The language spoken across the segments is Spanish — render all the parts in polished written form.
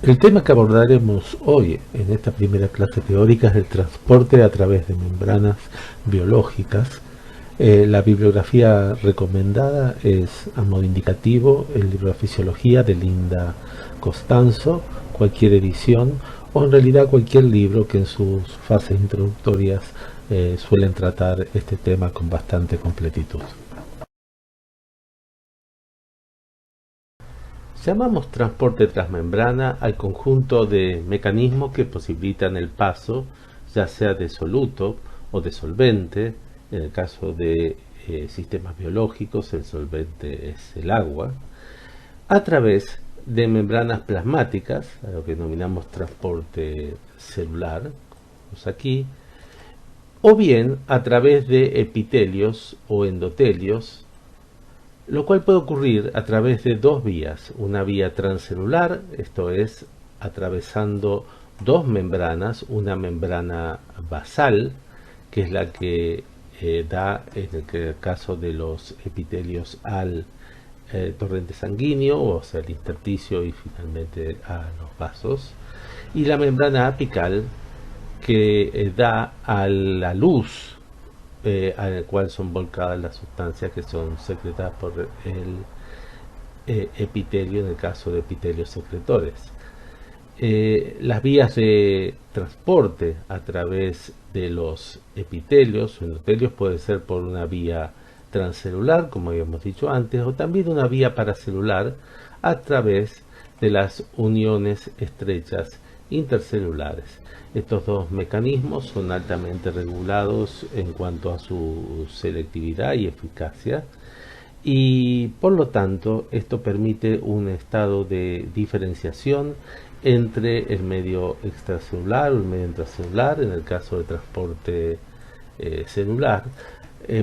El tema que abordaremos hoy en esta primera clase teórica es el transporte a través de membranas biológicas. La bibliografía recomendada es, a modo indicativo, el libro de Fisiología de Linda Costanzo, cualquier edición, o en realidad cualquier libro que en sus fases introductorias suelen tratar este tema con bastante completitud. Llamamos transporte transmembrana al conjunto de mecanismos que posibilitan el paso, ya sea de soluto o de solvente. En el caso de sistemas biológicos, el solvente es el agua, a través de membranas plasmáticas, a lo que denominamos transporte celular, aquí, o bien a través de epitelios o endotelios, lo cual puede ocurrir a través de dos vías: una vía transcelular, esto es, atravesando dos membranas, una membrana basal, que es la que da, en el caso de los epitelios, al torrente sanguíneo, o sea, al intersticio y finalmente a los vasos, y la membrana apical, que da a la luz, al cual son volcadas las sustancias que son secretadas por el epitelio, en el caso de epitelios secretores. Las vías de transporte a través de los epitelios o endotelios puede ser por una vía transcelular, como habíamos dicho antes, o también una vía paracelular a través de las uniones estrechas intercelulares. Estos dos mecanismos son altamente regulados en cuanto a su selectividad y eficacia, y por lo tanto esto permite un estado de diferenciación entre el medio extracelular o el medio intracelular en el caso de transporte celular,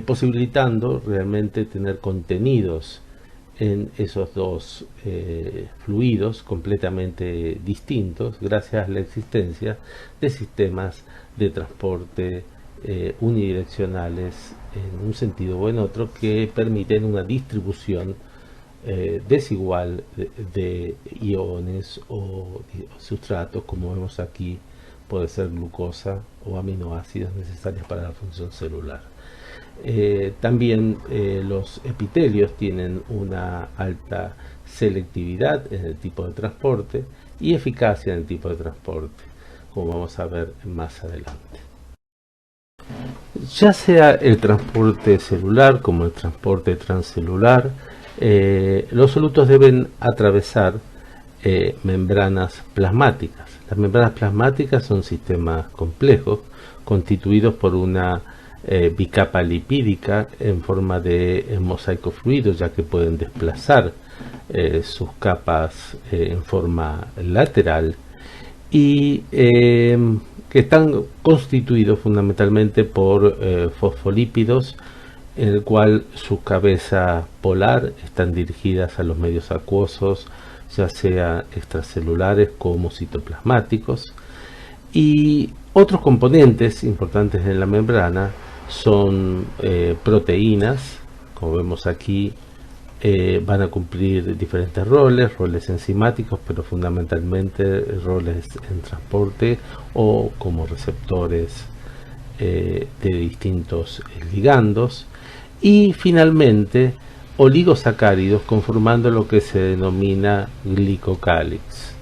posibilitando realmente tener contenidos en esos dos fluidos completamente distintos gracias a la existencia de sistemas de transporte unidireccionales en un sentido o en otro, que permiten una distribución desigual de iones o sustratos, como vemos aquí. Puede ser glucosa o aminoácidos necesarios para la función celular. También los epitelios tienen una alta selectividad en el tipo de transporte y eficacia en el tipo de transporte, como vamos a ver más adelante. Ya sea el transporte celular como el transporte transcelular, los solutos deben atravesar membranas plasmáticas. Las membranas plasmáticas son sistemas complejos constituidos por una bicapa lipídica en forma de mosaico fluido, ya que pueden desplazar sus capas en forma lateral, y que están constituidos fundamentalmente por fosfolípidos, en el cual su cabeza polar están dirigidas a los medios acuosos, ya sea extracelulares como citoplasmáticos. Y otros componentes importantes en la membrana son proteínas, como vemos aquí. Van a cumplir diferentes roles enzimáticos, pero fundamentalmente roles en transporte o como receptores de distintos ligandos, y finalmente oligosacáridos, conformando lo que se denomina glicocálix.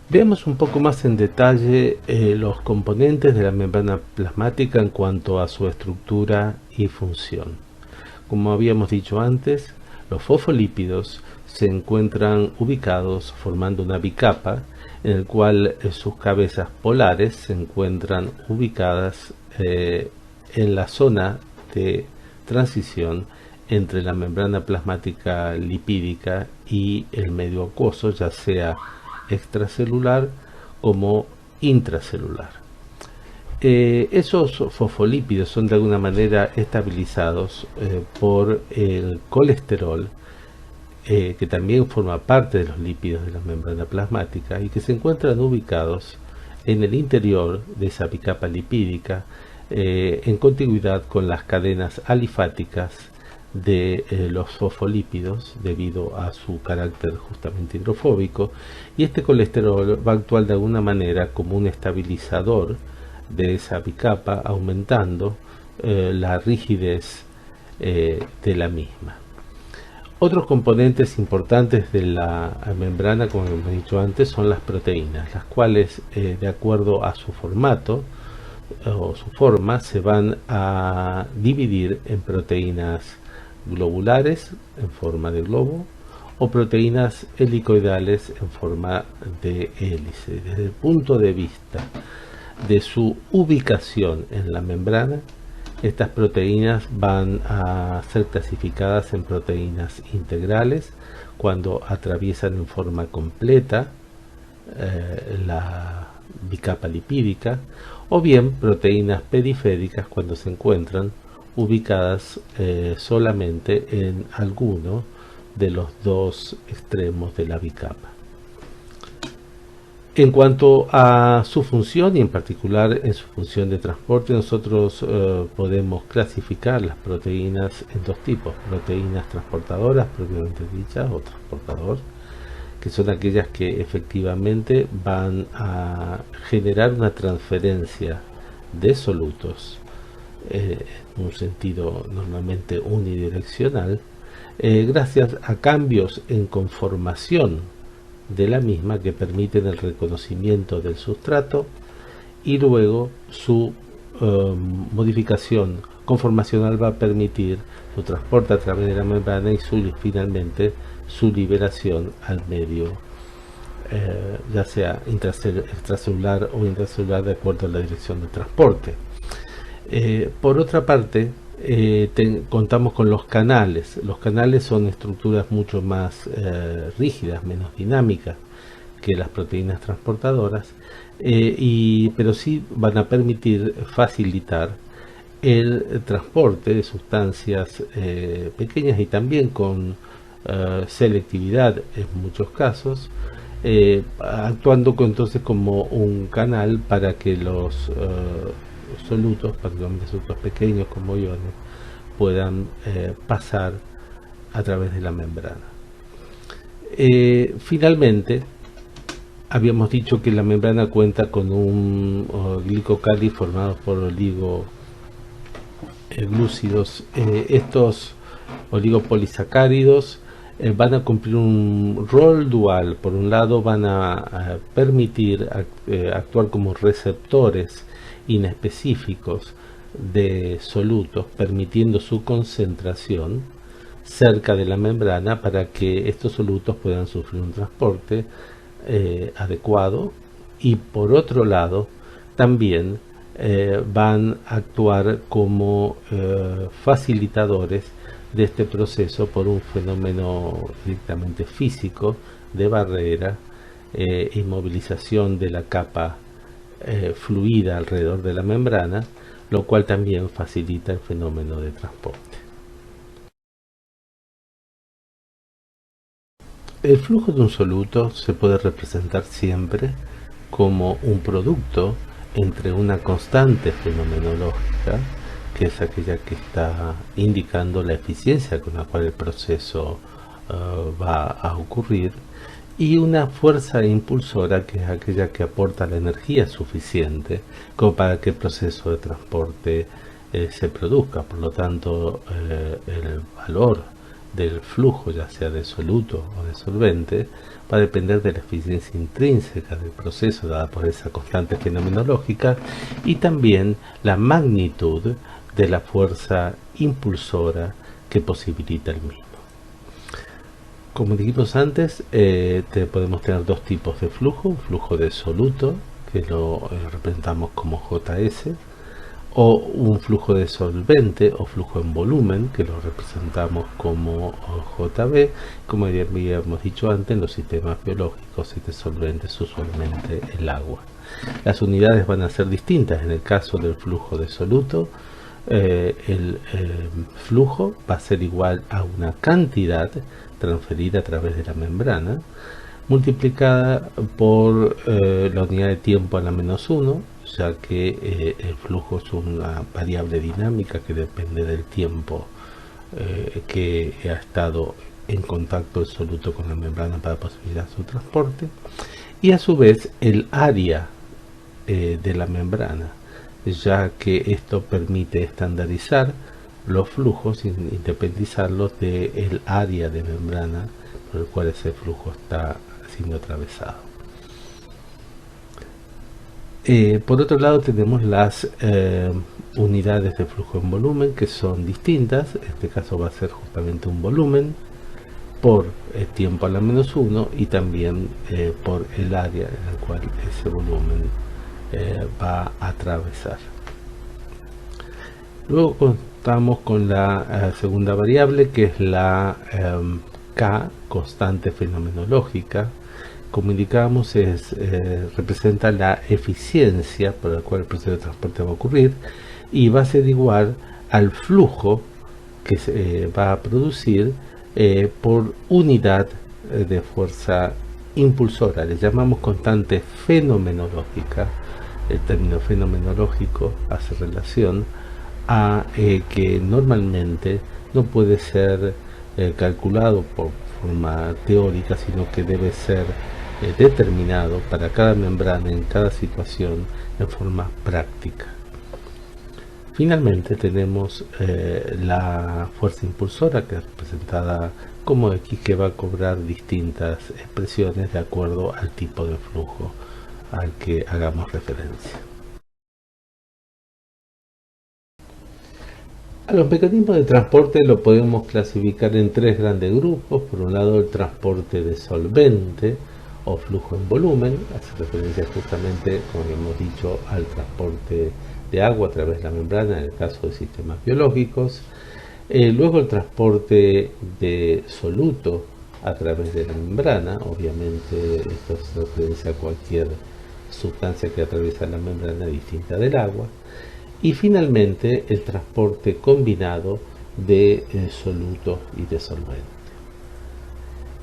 Veamos un poco más en detalle los componentes de la membrana plasmática en cuanto a su estructura y función. Como habíamos dicho antes, los fosfolípidos se encuentran ubicados formando una bicapa, en el cual sus cabezas polares se encuentran ubicadas en la zona de transición entre la membrana plasmática lipídica y el medio acuoso, ya sea extracelular como intracelular. Esos fosfolípidos son de alguna manera estabilizados por el colesterol, que también forma parte de los lípidos de la membrana plasmática y que se encuentran ubicados en el interior de esa bicapa lipídica, en contigüidad con las cadenas alifáticas de los fosfolípidos debido a su carácter justamente hidrofóbico, y este colesterol va a actuar de alguna manera como un estabilizador de esa bicapa, aumentando la rigidez de la misma. Otros componentes importantes de la membrana, como hemos dicho antes, son las proteínas, las cuales, de acuerdo a su formato o su forma, se van a dividir en proteínas globulares en forma de globo o proteínas helicoidales en forma de hélice. Desde el punto de vista de su ubicación en la membrana, estas proteínas van a ser clasificadas en proteínas integrales cuando atraviesan en forma completa la bicapa lipídica, o bien proteínas periféricas cuando se encuentran ubicadas solamente en alguno de los dos extremos de la bicapa. En cuanto a su función, y en particular en su función de transporte, nosotros podemos clasificar las proteínas en dos tipos: proteínas transportadoras propiamente dichas o transportador, que son aquellas que efectivamente van a generar una transferencia de solutos en un sentido normalmente unidireccional, gracias a cambios en conformación de la misma que permiten el reconocimiento del sustrato y luego su modificación conformacional va a permitir su transporte a través de la membrana y finalmente su liberación al medio, ya sea extracelular o intracelular, de acuerdo a la dirección de transporte. Por otra parte, contamos con los canales. Los canales son estructuras mucho más rígidas, menos dinámicas que las proteínas transportadoras, pero sí van a permitir facilitar el transporte de sustancias pequeñas y también con selectividad en muchos casos, actuando entonces como un canal para que los solutos, particularmente solutos pequeños como iones, puedan pasar a través de la membrana. Finalmente, habíamos dicho que la membrana cuenta con un glicocáliz formado por oligoglúcidos. Estos oligopolisacáridos van a cumplir un rol dual. Por un lado, van a permitir actuar como receptores inespecíficos de solutos, permitiendo su concentración cerca de la membrana para que estos solutos puedan sufrir un transporte adecuado, y por otro lado también van a actuar como facilitadores de este proceso por un fenómeno directamente físico de barrera, inmovilización de la capa fluida alrededor de la membrana, lo cual también facilita el fenómeno de transporte. El flujo de un soluto se puede representar siempre como un producto entre una constante fenomenológica, que es aquella que está indicando la eficiencia con la cual el proceso va a ocurrir, y una fuerza impulsora, que es aquella que aporta la energía suficiente como para que el proceso de transporte se produzca. Por lo tanto, el valor del flujo, ya sea de soluto o de solvente, va a depender de la eficiencia intrínseca del proceso dada por esa constante fenomenológica, y también la magnitud de la fuerza impulsora que posibilita el mismo. Como dijimos antes, podemos tener dos tipos de flujo: un flujo de soluto, que lo representamos como JS, o un flujo de solvente o flujo en volumen, que lo representamos como JB. Como habíamos dicho antes, en los sistemas biológicos este solvente es usualmente el agua. Las unidades van a ser distintas. En el caso del flujo de soluto, el flujo va a ser igual a una cantidad transferida a través de la membrana multiplicada por la unidad de tiempo a la -1, ya que el flujo es una variable dinámica que depende del tiempo que ha estado en contacto el soluto con la membrana para posibilitar su transporte, y a su vez el área de la membrana, ya que esto permite estandarizar los flujos sin independizarlos del área de membrana por el cual ese flujo está siendo atravesado. Por otro lado tenemos las unidades de flujo en volumen, que son distintas. En este caso va a ser justamente un volumen por tiempo a la -1 y también por el área en el cual ese volumen va a atravesar. Luego contamos con la segunda variable, que es la K, constante fenomenológica. Como indicábamos, representa la eficiencia por la cual el proceso de transporte va a ocurrir y va a ser igual al flujo que se va a producir por unidad de fuerza impulsora. Le llamamos constante fenomenológica. El término fenomenológico hace relación a que normalmente no puede ser calculado por forma teórica, sino que debe ser determinado para cada membrana en cada situación en forma práctica. Finalmente tenemos la fuerza impulsora, que es representada como X, que va a cobrar distintas expresiones de acuerdo al tipo de flujo al que hagamos referencia. A los mecanismos de transporte lo podemos clasificar en tres grandes grupos. Por un lado, el transporte de solvente o flujo en volumen, hace referencia justamente, como hemos dicho, al transporte de agua a través de la membrana en el caso de sistemas biológicos. Luego el transporte de soluto a través de la membrana, obviamente esto hace referencia a cualquier sustancia que atraviesa la membrana distinta del agua. Y finalmente el transporte combinado de soluto y de solvente.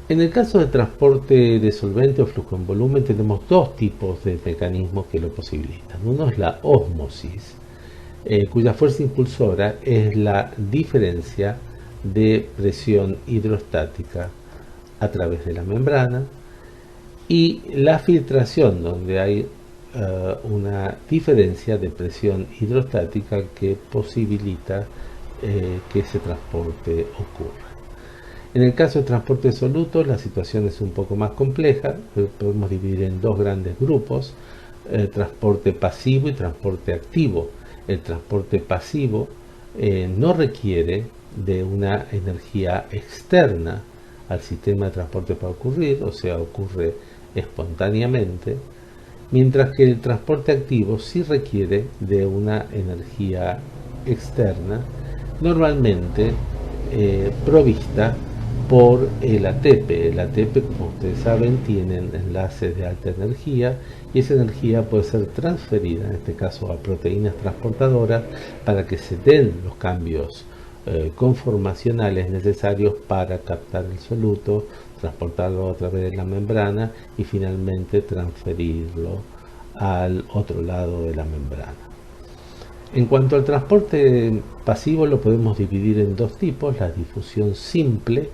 En el caso del transporte de solvente o flujo en volumen tenemos dos tipos de mecanismos que lo posibilitan. Uno es la ósmosis, cuya fuerza impulsora es la diferencia de presión hidrostática a través de la membrana, y la filtración, donde hay una diferencia de presión hidrostática que posibilita que ese transporte ocurra. En el caso de transporte de solutos, la situación es un poco más compleja. Podemos dividir en dos grandes grupos: transporte pasivo y transporte activo. El transporte pasivo no requiere de una energía externa al sistema de transporte para ocurrir, o sea, ocurre espontáneamente, mientras que el transporte activo sí requiere de una energía externa, normalmente provista por el ATP. El ATP, como ustedes saben, tiene enlaces de alta energía, y esa energía puede ser transferida, en este caso a proteínas transportadoras, para que se den los cambios conformacionales necesarios para captar el soluto, transportarlo a través de la membrana y finalmente transferirlo al otro lado de la membrana. En cuanto al transporte pasivo, lo podemos dividir en dos tipos: la difusión simple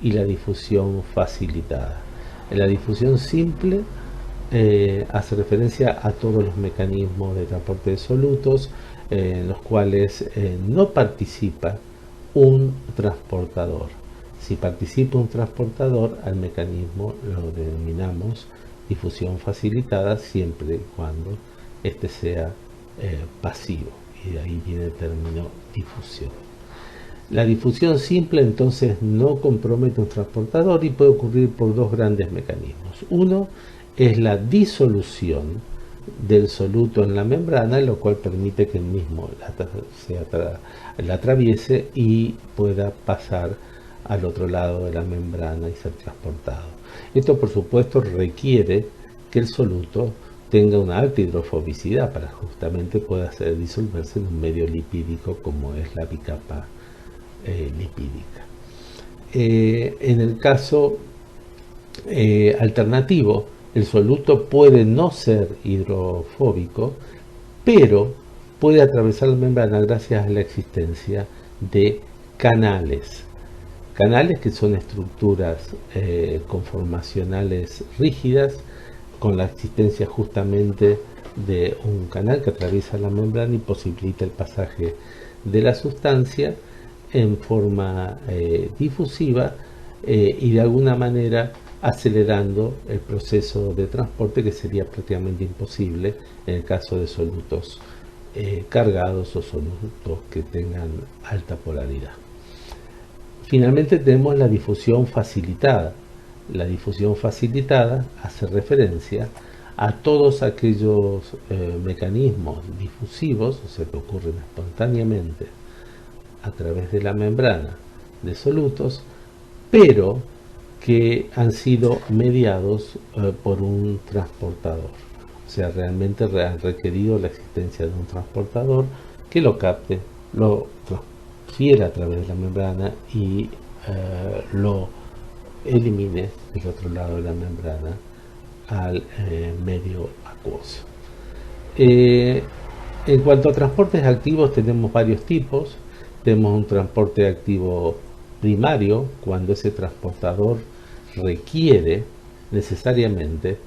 y la difusión facilitada. En la difusión simple hace referencia a todos los mecanismos de transporte de solutos en los cuales no participa un transportador. Si participa un transportador, al mecanismo lo denominamos difusión facilitada, siempre y cuando este sea pasivo, y de ahí viene el término difusión. La difusión simple entonces no compromete un transportador y puede ocurrir por dos grandes mecanismos. Uno es la disolución del soluto en la membrana, lo cual permite que el mismo la atraviese y pueda pasar al otro lado de la membrana y ser transportado. Esto, por supuesto, requiere que el soluto tenga una alta hidrofobicidad para justamente pueda disolverse en un medio lipídico como es la bicapa lipídica. En el caso alternativo, el soluto puede no ser hidrofóbico, pero puede atravesar la membrana gracias a la existencia de canales. Canales que son estructuras conformacionales rígidas con la existencia justamente de un canal que atraviesa la membrana y posibilita el pasaje de la sustancia en forma difusiva y de alguna manera acelerando el proceso de transporte, que sería prácticamente imposible en el caso de solutos cargados o solutos que tengan alta polaridad. Finalmente tenemos la difusión facilitada. La difusión facilitada hace referencia a todos aquellos mecanismos difusivos, o sea, que ocurren espontáneamente a través de la membrana de solutos, pero que han sido mediados por un transportador. O sea, realmente han requerido la existencia de un transportador que lo capte, lo transfiera a través de la membrana y lo elimine del otro lado de la membrana al medio acuoso. En cuanto a transportes activos, tenemos varios tipos. Tenemos un transporte activo primario, cuando ese transportador requiere necesariamente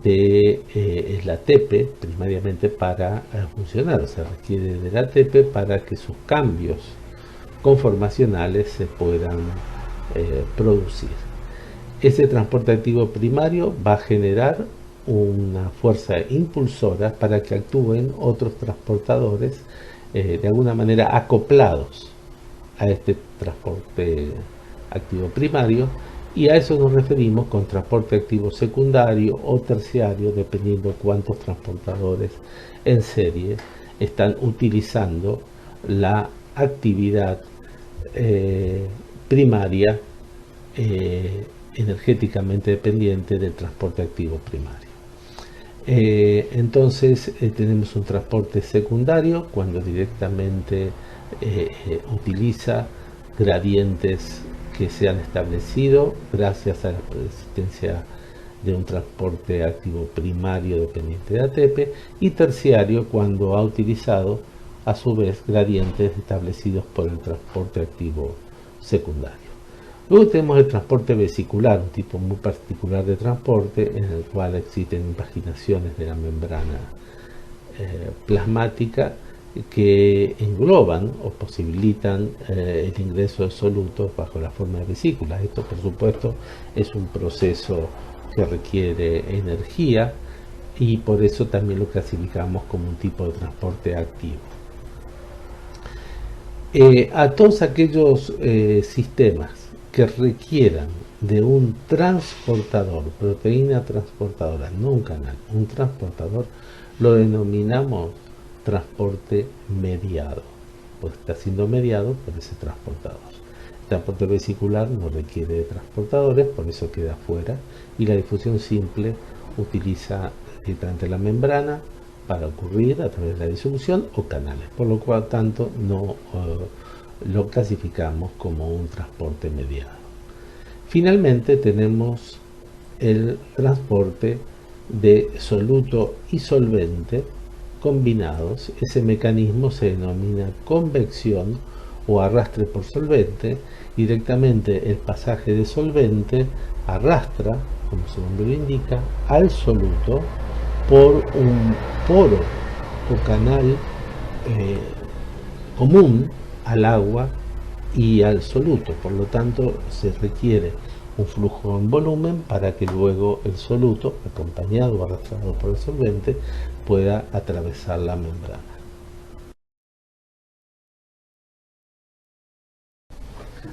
de la ATP primariamente para funcionar, o sea, requiere del ATP para que sus cambios conformacionales se puedan producir. Ese transporte activo primario va a generar una fuerza impulsora para que actúen otros transportadores de alguna manera acoplados a este transporte activo primario, y a eso nos referimos con transporte activo secundario o terciario, dependiendo cuántos transportadores en serie están utilizando la actividad primaria energéticamente dependiente del transporte activo primario. Entonces tenemos un transporte secundario cuando directamente utiliza gradientes que se han establecido gracias a la existencia de un transporte activo primario dependiente de ATP, y terciario cuando ha utilizado a su vez gradientes establecidos por el transporte activo secundario. Luego tenemos el transporte vesicular, un tipo muy particular de transporte en el cual existen impaginaciones de la membrana plasmática que engloban o posibilitan el ingreso de solutos bajo la forma de vesículas. Esto, por supuesto, es un proceso que requiere energía y por eso también lo clasificamos como un tipo de transporte activo. A todos aquellos sistemas que requieran de un transportador, proteína transportadora, no un canal, un transportador, lo denominamos transporte mediado, pues está siendo mediado por ese transportador. El transporte vesicular no requiere de transportadores, por eso queda fuera, y la difusión simple utiliza directamente la membrana para ocurrir a través de la disolución o canales, por lo cual tanto no lo clasificamos como un transporte mediado. Finalmente tenemos el transporte de soluto y solvente combinados. Ese mecanismo se denomina convección o arrastre por solvente. Directamente el pasaje de solvente arrastra, como su nombre lo indica, al soluto por un poro o canal común al agua y al soluto. Por lo tanto, se requiere un flujo en volumen para que luego el soluto, acompañado o arrastrado por el solvente, pueda atravesar la membrana.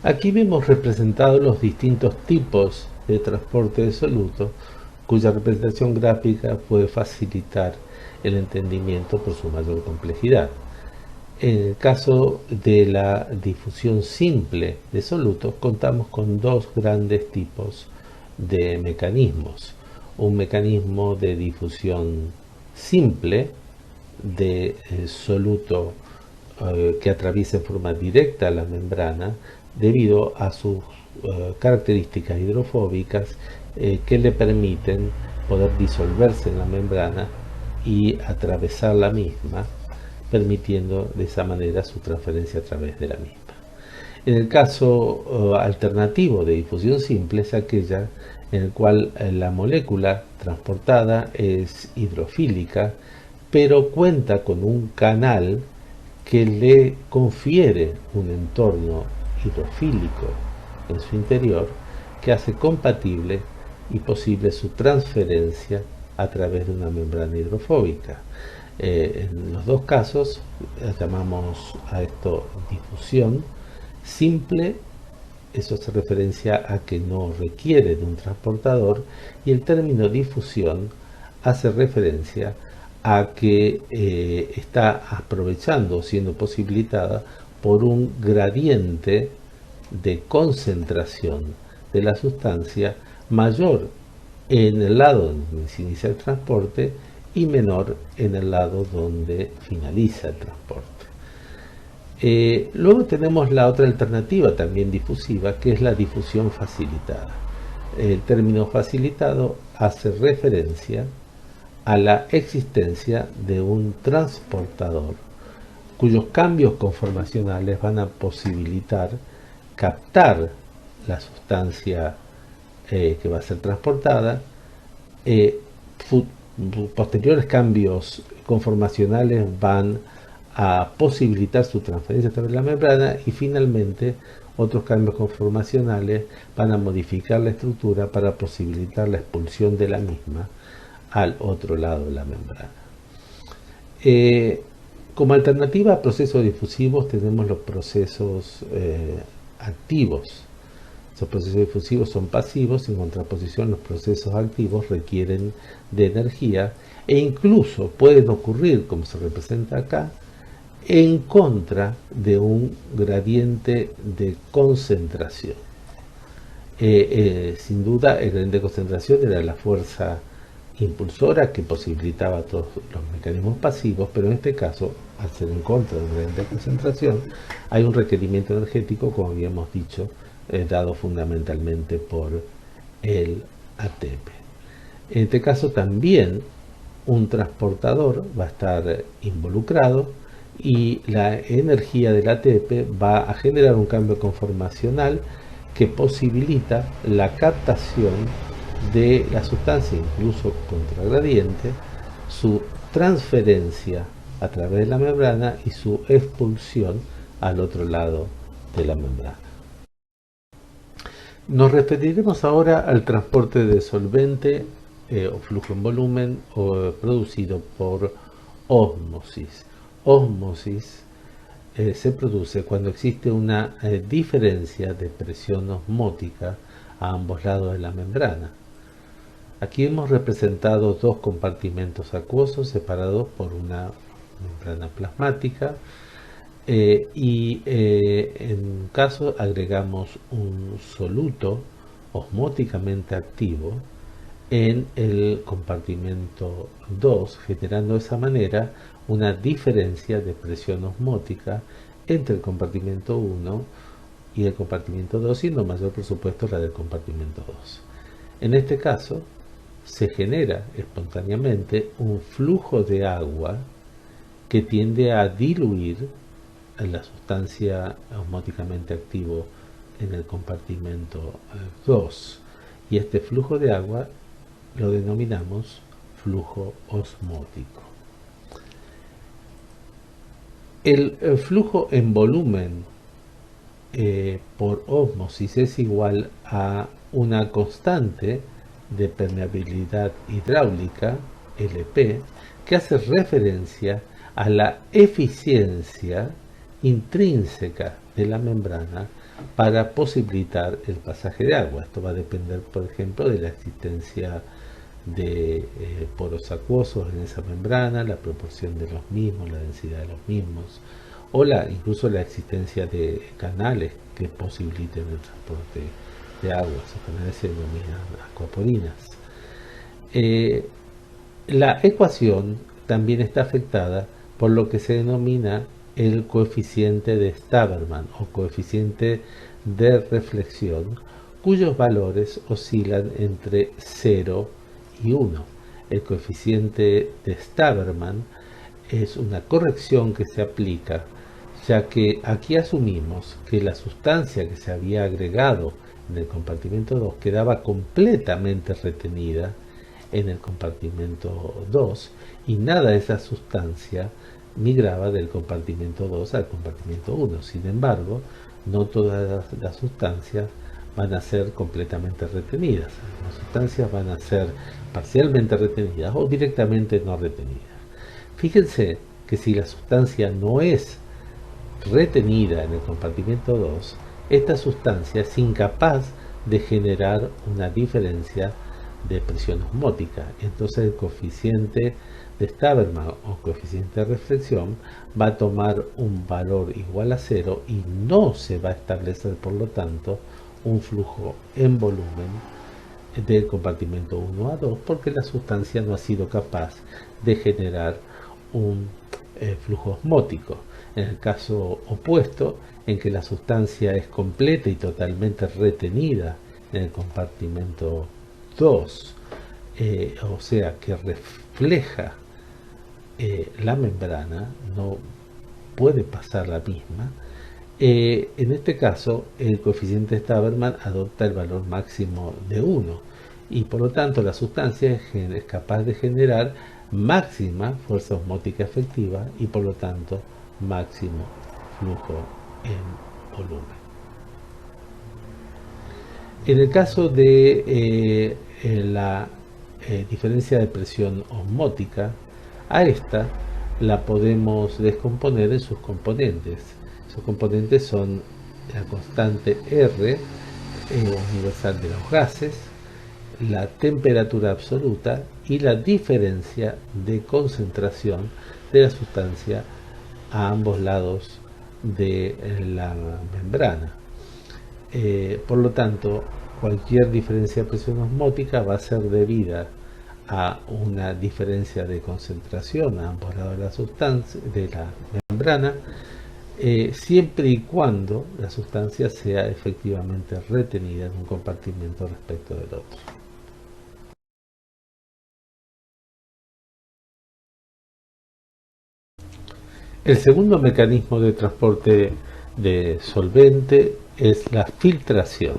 Aquí vemos representados los distintos tipos de transporte de soluto, cuya representación gráfica puede facilitar el entendimiento por su mayor complejidad. En el caso de la difusión simple de solutos, contamos con dos grandes tipos de mecanismos. Un mecanismo de difusión simple de soluto que atraviesa en forma directa la membrana debido a sus características hidrofóbicas que le permiten poder disolverse en la membrana y atravesar la misma, permitiendo de esa manera su transferencia a través de la misma. En el caso alternativo de difusión simple es aquella en el cual la molécula transportada es hidrofílica, pero cuenta con un canal que le confiere un entorno hidrofílico en su interior que hace compatible y posible su transferencia a través de una membrana hidrofóbica. En los dos casos llamamos a esto difusión simple. Eso hace referencia a que no requiere de un transportador, y el término difusión hace referencia a que está aprovechando, siendo posibilitada por un gradiente de concentración de la sustancia mayor en el lado donde se inicia el transporte y menor en el lado donde finaliza el transporte. Luego tenemos la otra alternativa también difusiva, que es la difusión facilitada. El término facilitado hace referencia a la existencia de un transportador cuyos cambios conformacionales van a posibilitar captar la sustancia que va a ser transportada. Posteriores cambios conformacionales van a posibilitar su transferencia a través de la membrana, y finalmente otros cambios conformacionales van a modificar la estructura para posibilitar la expulsión de la misma al otro lado de la membrana. Como alternativa a procesos difusivos tenemos los procesos activos. Esos procesos difusivos son pasivos, en contraposición los procesos activos requieren de energía e incluso pueden ocurrir, como se representa acá, en contra de un gradiente de concentración. Sin duda, el gradiente de concentración era la fuerza impulsora que posibilitaba todos los mecanismos pasivos, pero en este caso, al ser en contra del gradiente de concentración, hay un requerimiento energético, como habíamos dicho, dado fundamentalmente por el ATP. En este caso también un transportador va a estar involucrado, y la energía del ATP va a generar un cambio conformacional que posibilita la captación de la sustancia, incluso contragradiente, su transferencia a través de la membrana y su expulsión al otro lado de la membrana. Nos referiremos ahora al transporte de solvente o flujo en volumen producido por ósmosis. Ósmosis se produce cuando existe una diferencia de presión osmótica a ambos lados de la membrana. Aquí hemos representado dos compartimentos acuosos separados por una membrana plasmática, en un caso agregamos un soluto osmóticamente activo en el compartimento 2, generando de esa manera una diferencia de presión osmótica entre el compartimento 1 y el compartimento 2, siendo mayor por supuesto la del compartimento 2. En este caso se genera espontáneamente un flujo de agua que tiende a diluir la sustancia osmóticamente activo en el compartimento 2, y este flujo de agua lo denominamos flujo osmótico. El flujo en volumen por ósmosis es igual a una constante de permeabilidad hidráulica, LP, que hace referencia a la eficiencia intrínseca de la membrana para posibilitar el pasaje de agua. Esto va a depender, por ejemplo, de la existencia de poros acuosos en esa membrana, la proporción de los mismos, la densidad de los mismos, o incluso la existencia de canales que posibiliten el transporte de agua. Esos canales se denominan acuaporinas. La ecuación también está afectada por lo que se denomina el coeficiente de Staberman o coeficiente de reflexión, cuyos valores oscilan entre 0 y 1. El coeficiente de Staberman es una corrección que se aplica ya que aquí asumimos que la sustancia que se había agregado en el compartimento 2 quedaba completamente retenida en el compartimento 2 y nada de esa sustancia migraba del compartimento 2 al compartimento 1. Sin embargo, no todas las sustancias van a ser completamente retenidas. Las sustancias van a ser parcialmente retenidas o directamente no retenidas. Fíjense que si la sustancia no es retenida en el compartimento 2, esta sustancia es incapaz de generar una diferencia de presión osmótica. Entonces el coeficiente de Staberman o coeficiente de reflexión va a tomar un valor igual a 0 y no se va a establecer, por lo tanto, un flujo en volumen del compartimento 1 a 2 porque la sustancia no ha sido capaz de generar un flujo osmótico. En el caso opuesto, en que la sustancia es completa y totalmente retenida en el compartimento 2, o sea que refleja la membrana, no puede pasar la misma. En este caso, el coeficiente de Staberman adopta el valor máximo de 1 y por lo tanto la sustancia es capaz de generar máxima fuerza osmótica efectiva y por lo tanto máximo flujo en volumen. En el caso de la diferencia de presión osmótica, a esta la podemos descomponer en sus componentes. Sus componentes son la constante R universal de los gases, la temperatura absoluta y la diferencia de concentración de la sustancia a ambos lados de la membrana. Por lo tanto, cualquier diferencia de presión osmótica va a ser debida a una diferencia de concentración a ambos lados de la sustancia, de la membrana, siempre y cuando la sustancia sea efectivamente retenida en un compartimento respecto del otro. El segundo mecanismo de transporte de solvente es la filtración,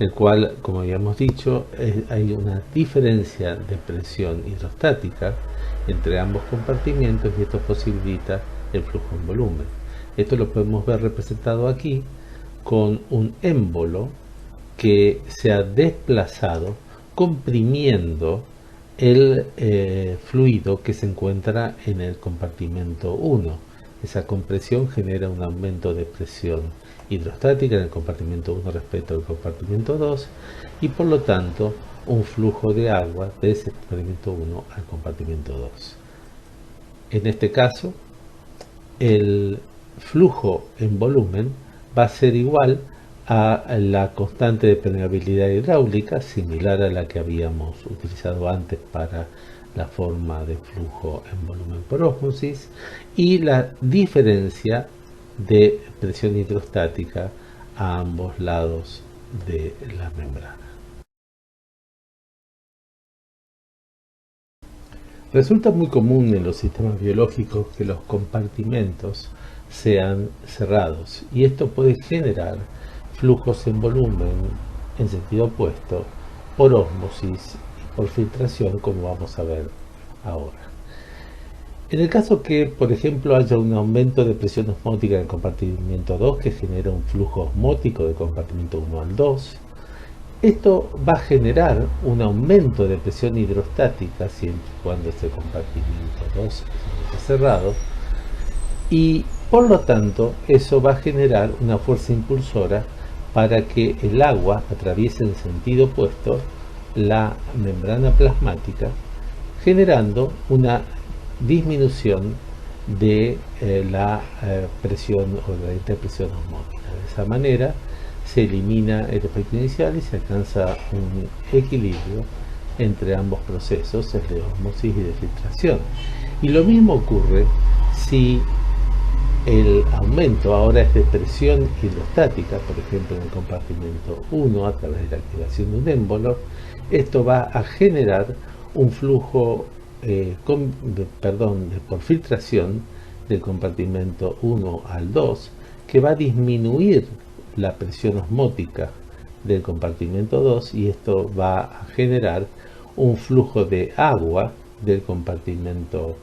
el cual, como habíamos dicho, hay una diferencia de presión hidrostática entre ambos compartimientos y esto posibilita el flujo en volumen. Esto lo podemos ver representado aquí con un émbolo que se ha desplazado comprimiendo el fluido que se encuentra en el compartimento 1. Esa compresión genera un aumento de presión hidrostática en el compartimento 1 respecto al compartimento 2 y por lo tanto un flujo de agua de ese compartimento 1 al compartimento 2. En este caso, el flujo en volumen va a ser igual a la constante de permeabilidad hidráulica, similar a la que habíamos utilizado antes para la forma de flujo en volumen por ósmosis, y la diferencia de presión hidrostática a ambos lados de la membrana. Resulta muy común en los sistemas biológicos que los compartimentos sean cerrados y esto puede generar flujos en volumen en sentido opuesto por ósmosis y por filtración, como vamos a ver ahora. En el caso que, por ejemplo, haya un aumento de presión osmótica en el compartimento 2 que genera un flujo osmótico del compartimento 1 al 2, esto va a generar un aumento de presión hidrostática siempre y cuando este compartimento 2 esté cerrado y por lo tanto eso va a generar una fuerza impulsora para que el agua atraviese en sentido opuesto la membrana plasmática, generando una disminución de la presión o la interpresión osmótica. De esa manera se elimina el efecto inicial y se alcanza un equilibrio entre ambos procesos, el de ósmosis y de filtración. Y lo mismo ocurre si el aumento ahora es de presión hidrostática, por ejemplo en el compartimento 1 a través de la activación de un émbolo. Esto va a generar un flujo por filtración del compartimento 1 al 2, que va a disminuir la presión osmótica del compartimento 2 y esto va a generar un flujo de agua del compartimento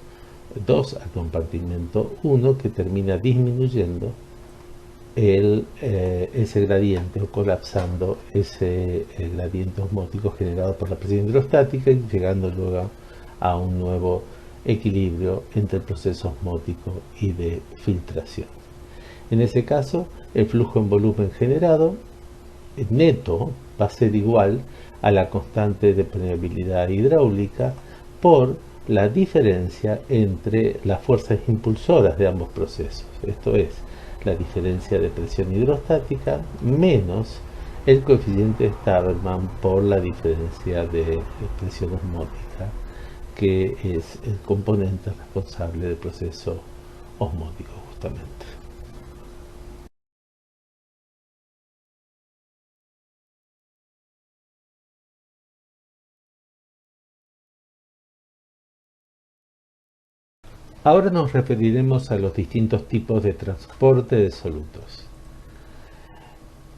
2 al compartimento 1 que termina disminuyendo ese gradiente o colapsando ese gradiente osmótico generado por la presión hidrostática y llegando luego a un nuevo equilibrio entre el proceso osmótico y de filtración. En ese caso, el flujo en volumen generado neto va a ser igual a la constante de permeabilidad hidráulica por la diferencia entre las fuerzas impulsoras de ambos procesos. Esto es, la diferencia de presión hidrostática menos el coeficiente de Starrman por la diferencia de presión osmótica, que es el componente responsable del proceso osmótico justamente. Ahora nos referiremos a los distintos tipos de transporte de solutos.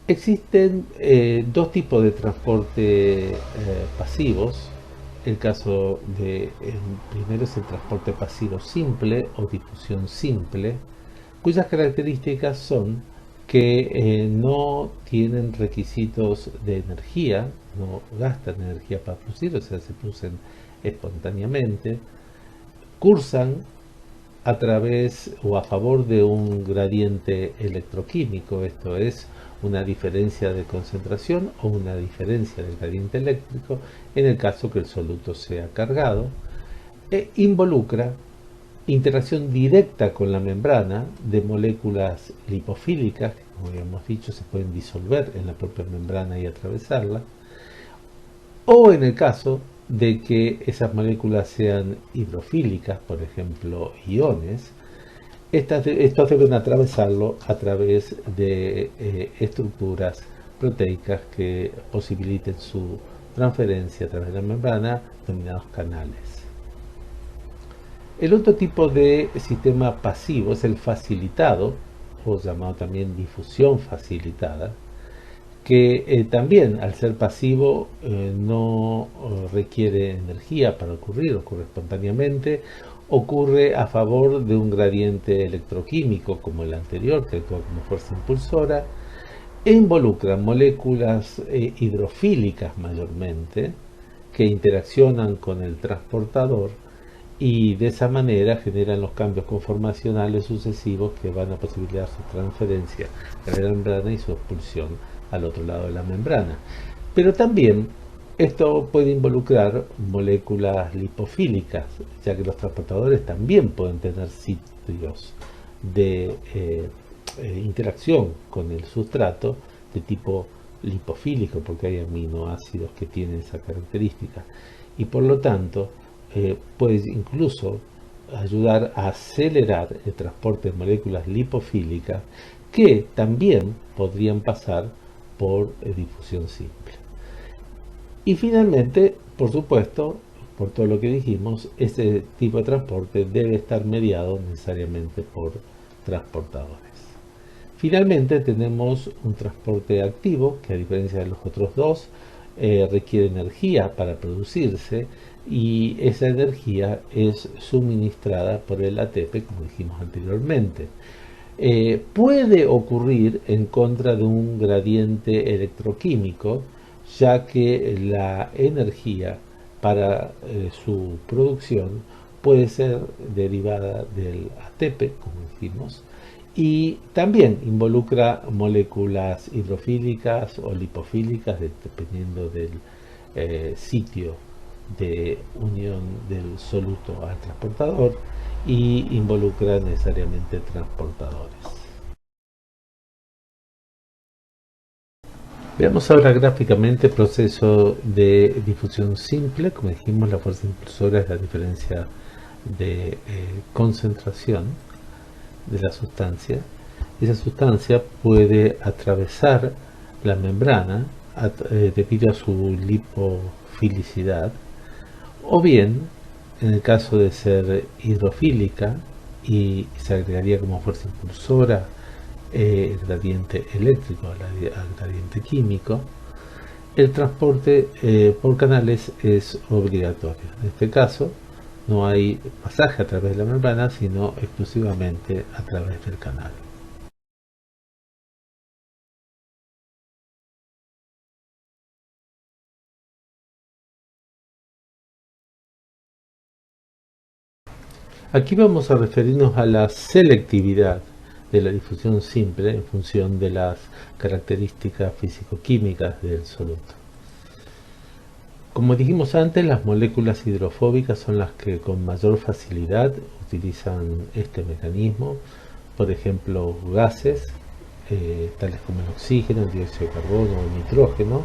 Existen dos tipos de transporte pasivos. El caso de primero es el transporte pasivo simple o difusión simple, cuyas características son que no tienen requisitos de energía, no gastan energía para producir, o sea, se producen espontáneamente, cursan a través o a favor de un gradiente electroquímico, esto es una diferencia de concentración o una diferencia del gradiente eléctrico en el caso que el soluto sea cargado, e involucra interacción directa con la membrana de moléculas lipofílicas que, como habíamos dicho, se pueden disolver en la propia membrana y atravesarla, o en el caso de que esas moléculas sean hidrofílicas, por ejemplo, iones, estos deben atravesarlo a través de estructuras proteicas que posibiliten su transferencia a través de la membrana, denominados canales. El otro tipo de sistema pasivo es el facilitado, o llamado también difusión facilitada, que también al ser pasivo no requiere energía para ocurrir, ocurre espontáneamente, ocurre a favor de un gradiente electroquímico como el anterior, que actúa como fuerza impulsora, e involucra moléculas hidrofílicas mayormente, que interaccionan con el transportador y de esa manera generan los cambios conformacionales sucesivos que van a posibilitar su transferencia a la membrana y su expulsión al otro lado de la membrana. Pero también esto puede involucrar moléculas lipofílicas, ya que los transportadores también pueden tener sitios de interacción con el sustrato de tipo lipofílico, porque hay aminoácidos que tienen esa característica. Y por lo tanto, puede incluso ayudar a acelerar el transporte de moléculas lipofílicas que también podrían pasar por difusión simple. Y finalmente, por supuesto, por todo lo que dijimos, este tipo de transporte debe estar mediado necesariamente por transportadores. Finalmente tenemos un transporte activo que, a diferencia de los otros dos, requiere energía para producirse y esa energía es suministrada por el ATP, como dijimos anteriormente. Puede ocurrir en contra de un gradiente electroquímico, ya que la energía para su producción puede ser derivada del ATP, como dijimos, y también involucra moléculas hidrofílicas o lipofílicas, dependiendo del sitio de unión del soluto al transportador, y involucra necesariamente transportadores. Veamos ahora gráficamente el proceso de difusión simple. Como dijimos, la fuerza impulsora es la diferencia de concentración de la sustancia. Esa sustancia puede atravesar la membrana debido a su lipofilicidad, o bien, en el caso de ser hidrofílica, y se agregaría como fuerza impulsora el gradiente eléctrico al gradiente químico, el transporte por canales es obligatorio. En este caso, no hay pasaje a través de la membrana, sino exclusivamente a través del canal. Aquí vamos a referirnos a la selectividad de la difusión simple en función de las características físico-químicas del soluto. Como dijimos antes, las moléculas hidrofóbicas son las que con mayor facilidad utilizan este mecanismo. Por ejemplo, gases, tales como el oxígeno, el dióxido de carbono o el nitrógeno,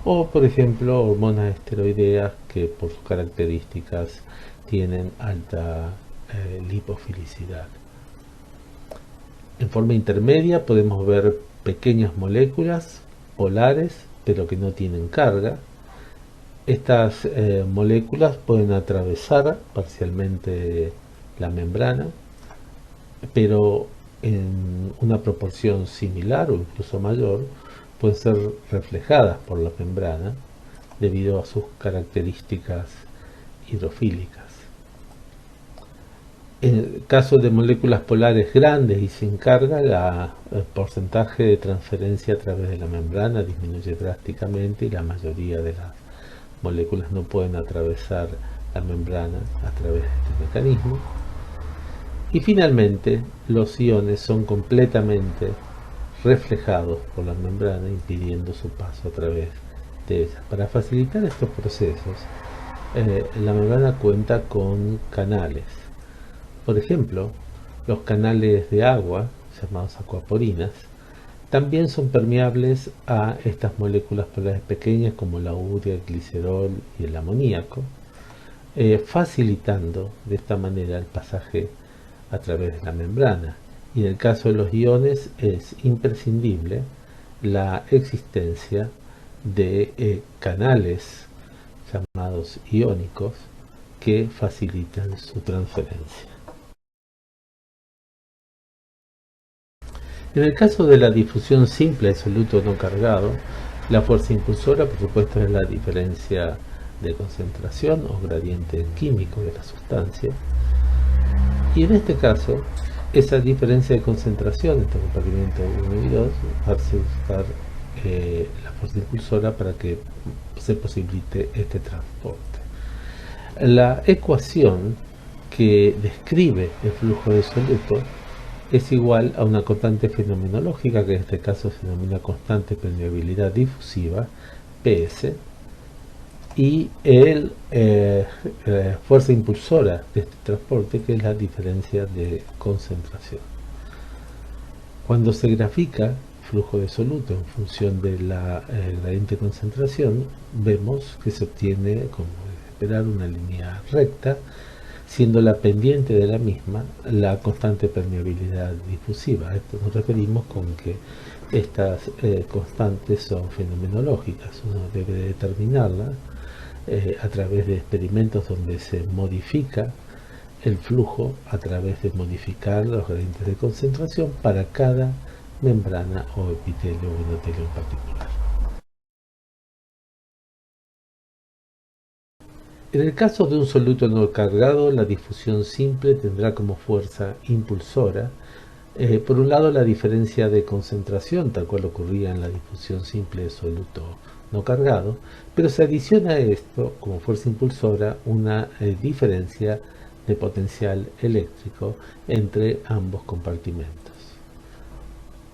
o por ejemplo hormonas esteroideas que por sus características tienen alta lipofilicidad. En forma intermedia podemos ver pequeñas moléculas polares pero que no tienen carga. Estas moléculas pueden atravesar parcialmente la membrana, pero en una proporción similar o incluso mayor pueden ser reflejadas por la membrana debido a sus características hidrofílicas. En el caso de moléculas polares grandes y sin carga, el porcentaje de transferencia a través de la membrana disminuye drásticamente y la mayoría de las moléculas no pueden atravesar la membrana a través de este mecanismo. Y finalmente, los iones son completamente reflejados por la membrana, impidiendo su paso a través de ella. Para facilitar estos procesos, la membrana cuenta con canales. Por ejemplo, los canales de agua, llamados acuaporinas, también son permeables a estas moléculas polares pequeñas como la urea, el glicerol y el amoníaco, facilitando de esta manera el pasaje a través de la membrana. Y en el caso de los iones es imprescindible la existencia de canales llamados iónicos que facilitan su transferencia. En el caso de la difusión simple de soluto no cargado, la fuerza impulsora, por supuesto, es la diferencia de concentración o gradiente químico de la sustancia. Y en este caso, esa diferencia de concentración entre compartimiento 1 y 2 hace usar la fuerza impulsora para que se posibilite este transporte. La ecuación que describe el flujo de soluto es igual a una constante fenomenológica, que en este caso se denomina constante permeabilidad difusiva, PS, y el fuerza impulsora de este transporte, que es la diferencia de concentración. Cuando se grafica flujo de soluto en función de la gradiente de concentración, vemos que se obtiene, como es de esperar, una línea recta, siendo la pendiente de la misma la constante permeabilidad difusiva. A esto nos referimos con que estas constantes son fenomenológicas. Uno debe determinarlas a través de experimentos donde se modifica el flujo a través de modificar los gradientes de concentración para cada membrana o epitelio o endotelio en particular. En el caso de un soluto no cargado, la difusión simple tendrá como fuerza impulsora, por un lado, la diferencia de concentración, tal cual ocurría en la difusión simple de soluto no cargado, pero se adiciona a esto, como fuerza impulsora, una diferencia de potencial eléctrico entre ambos compartimentos.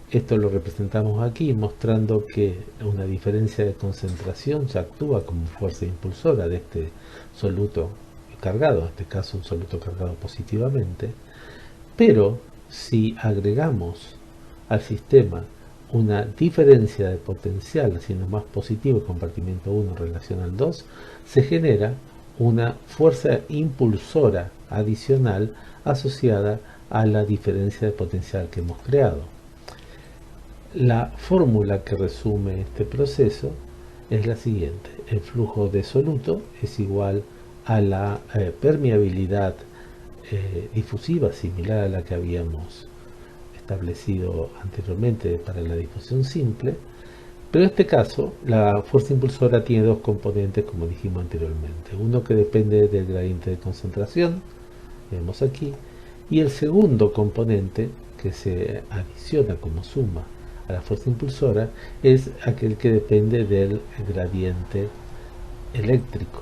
Esto lo representamos aquí mostrando que una diferencia de concentración se actúa como fuerza impulsora de este soluto cargado, en este caso un soluto cargado positivamente, pero si agregamos al sistema una diferencia de potencial, haciendo más positivo el compartimento 1 en relación al 2, se genera una fuerza impulsora adicional asociada a la diferencia de potencial que hemos creado. La fórmula que resume este proceso es la siguiente: el flujo de soluto es igual a la permeabilidad difusiva similar a la que habíamos establecido anteriormente para la difusión simple, pero en este caso la fuerza impulsora tiene dos componentes, como dijimos anteriormente. Uno que depende del gradiente de concentración, vemos aquí, y el segundo componente que se adiciona como suma a la fuerza impulsora es aquel que depende del gradiente eléctrico.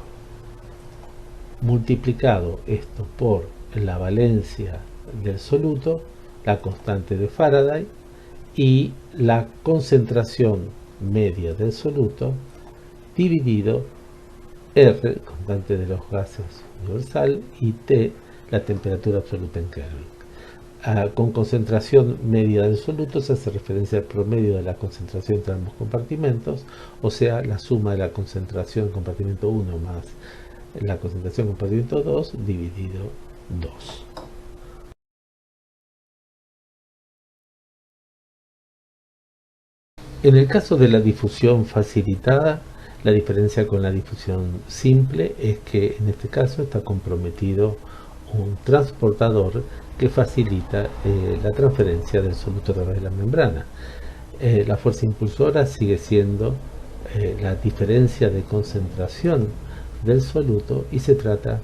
Multiplicado esto por la valencia del soluto, la constante de Faraday y la concentración media del soluto dividido R, constante de los gases universal, y T, la temperatura absoluta en Kelvin. Con concentración media del soluto se hace referencia al promedio de la concentración entre ambos compartimentos, o sea, la suma de la concentración en compartimento 1 más la concentración en compartimento 2 dividido 2. En el caso de la difusión facilitada, la diferencia con la difusión simple es que en este caso está comprometido un transportador que facilita la transferencia del soluto a través de la membrana. La fuerza impulsora sigue siendo la diferencia de concentración del soluto y se trata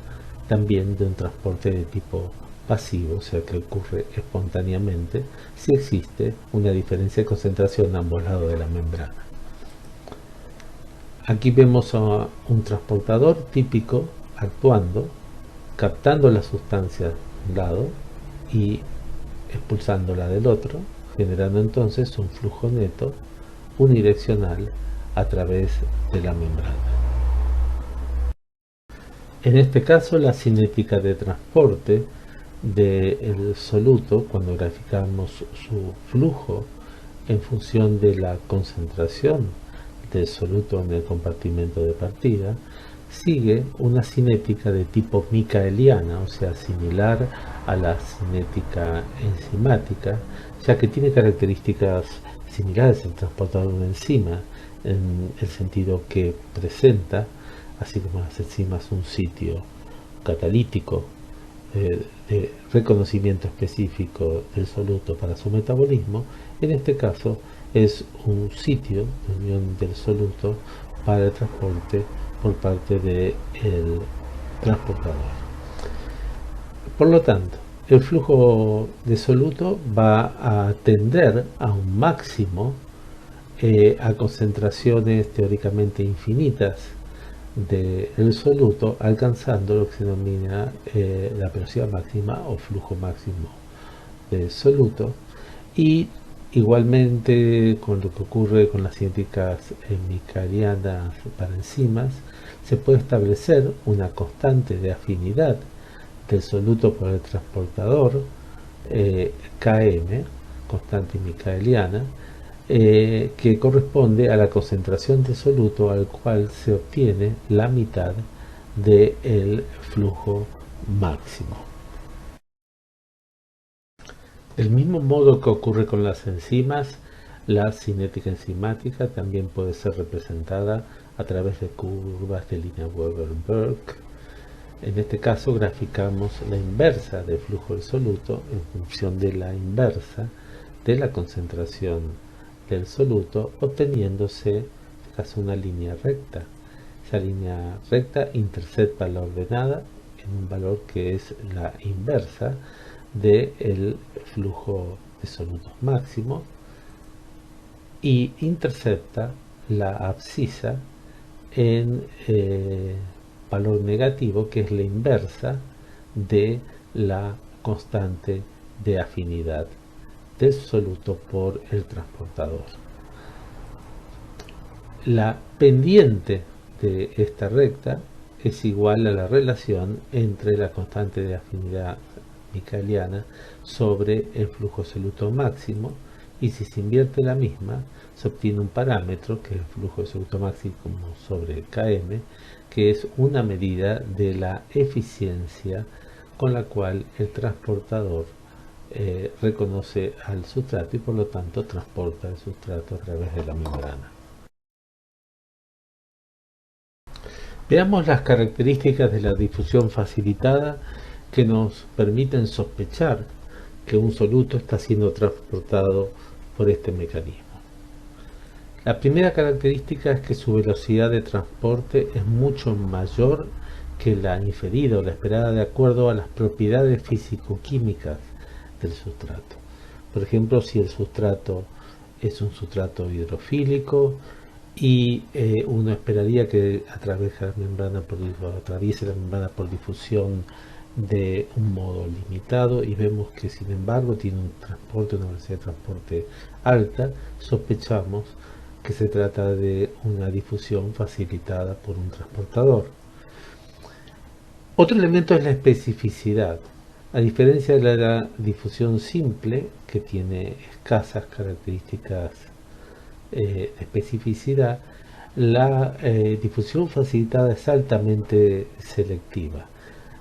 también de un transporte de tipo pasivo, o sea que ocurre espontáneamente si existe una diferencia de concentración a ambos lados de la membrana. Aquí vemos a un transportador típico actuando, captando la sustancia de un lado y expulsándola del otro, generando entonces un flujo neto unidireccional a través de la membrana. En este caso, la cinética de transporte del soluto, cuando graficamos su flujo en función de la concentración del soluto en el compartimento de partida, sigue una cinética de tipo micaeliana, o sea, similar a la cinética enzimática, ya que tiene características similares al transportador de una enzima, en el sentido que presenta, así como las enzimas, un sitio catalítico de reconocimiento específico del soluto para su metabolismo. En este caso es un sitio de unión del soluto para el transporte por parte del transportador. Por lo tanto, el flujo de soluto va a tender a un máximo a concentraciones teóricamente infinitas del soluto, alcanzando lo que se denomina la velocidad máxima o flujo máximo del soluto. Y igualmente con lo que ocurre con las cinéticas micaelianas para enzimas, se puede establecer una constante de afinidad del soluto por el transportador, Km, constante micaeliana, que corresponde a la concentración de soluto al cual se obtiene la mitad del flujo máximo. Del mismo modo que ocurre con las enzimas, la cinética enzimática también puede ser representada a través de curvas de línea Weber-Burke. En este caso graficamos la inversa del flujo del soluto en función de la inversa de la concentración del soluto, obteniéndose en este caso una línea recta. Esa línea recta intercepta la ordenada en un valor que es la inversa del flujo de solutos máximo y intercepta la abscisa en valor negativo, que es la inversa de la constante de afinidad del soluto por el transportador. La pendiente de esta recta es igual a la relación entre la constante de afinidad micaeliana sobre el flujo soluto máximo, y si se invierte la misma se obtiene un parámetro que es el flujo de soluto máximo sobre Km, que es una medida de la eficiencia con la cual el transportador reconoce al sustrato y por lo tanto transporta el sustrato a través de la membrana. Veamos las características de la difusión facilitada que nos permiten sospechar que un soluto está siendo transportado por este mecanismo. La primera característica es que su velocidad de transporte es mucho mayor que la inferida o la esperada de acuerdo a las propiedades físico-químicas del sustrato. Por ejemplo, si el sustrato es un sustrato hidrofílico y uno esperaría que atraviese la membrana por difusión de un modo limitado, y vemos que sin embargo tiene una velocidad de transporte alta, sospechamos que se trata de una difusión facilitada por un transportador. Otro elemento es la especificidad. A diferencia de la difusión simple, que tiene escasas características de especificidad, la difusión facilitada es altamente selectiva.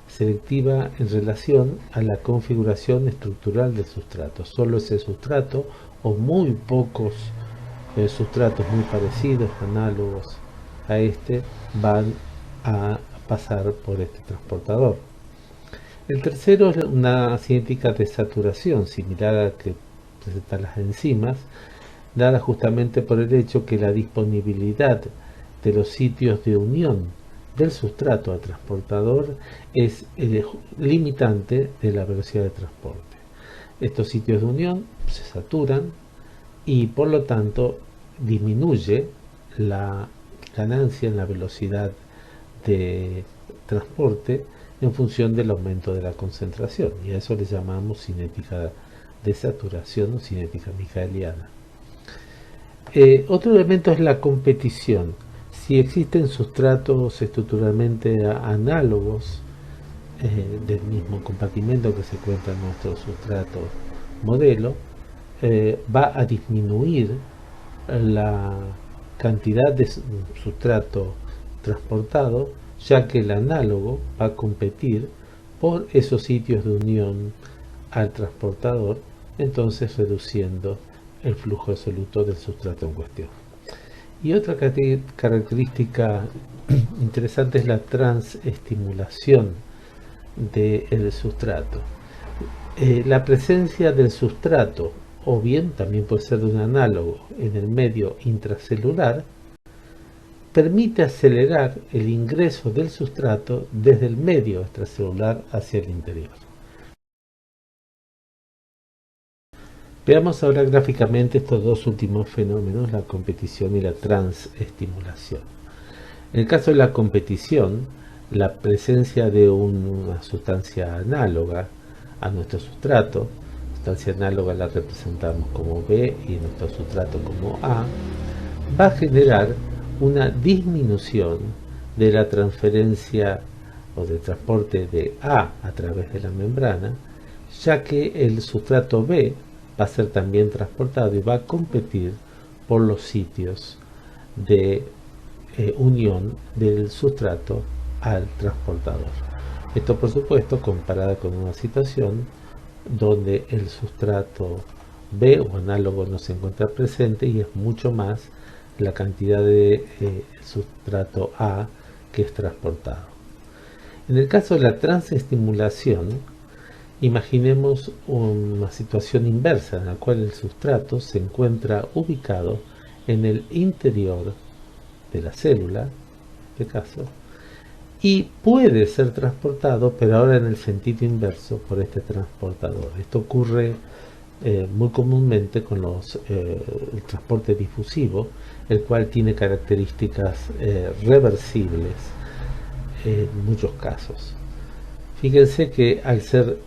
Selectiva en relación a la configuración estructural del sustrato. Solo ese sustrato o muy pocos sustratos muy parecidos, análogos a este, van a pasar por este transportador. El tercero es una cinética de saturación, similar a la que presentan las enzimas, dada justamente por el hecho que la disponibilidad de los sitios de unión del sustrato al transportador es el limitante de la velocidad de transporte. Estos sitios de unión se saturan y por lo tanto disminuye la ganancia en la velocidad de transporte en función del aumento de la concentración, y a eso le llamamos cinética de saturación o cinética michaeliana. Otro elemento es la competición. Si existen sustratos estructuralmente análogos del mismo compartimento que se encuentra en nuestro sustrato modelo, va a disminuir la cantidad de sustrato transportado, ya que el análogo va a competir por esos sitios de unión al transportador, entonces reduciendo el flujo de soluto del sustrato en cuestión. Y otra característica interesante es la transestimulación del sustrato. La presencia del sustrato, o bien también puede ser de un análogo, en el medio intracelular, permite acelerar el ingreso del sustrato desde el medio extracelular hacia el interior. Veamos ahora gráficamente estos dos últimos fenómenos, la competición y la transestimulación. En el caso de la competición, la presencia de una sustancia análoga a nuestro sustrato, sustancia análoga la representamos como B y nuestro sustrato como A, va a generar una disminución de la transferencia o del transporte de A través de la membrana, ya que el sustrato B va a ser también transportado y va a competir por los sitios de unión del sustrato al transportador. Esto, por supuesto, comparada con una situación donde el sustrato B o análogo no se encuentra presente y es mucho más la cantidad de sustrato A que es transportado. En el caso de la transestimulación, imaginemos una situación inversa en la cual el sustrato se encuentra ubicado en el interior de la célula, en este caso, y puede ser transportado, pero ahora en el sentido inverso por este transportador. Esto ocurre muy comúnmente con el transporte difusivo, el cual tiene características reversibles en muchos casos. Fíjense que al ser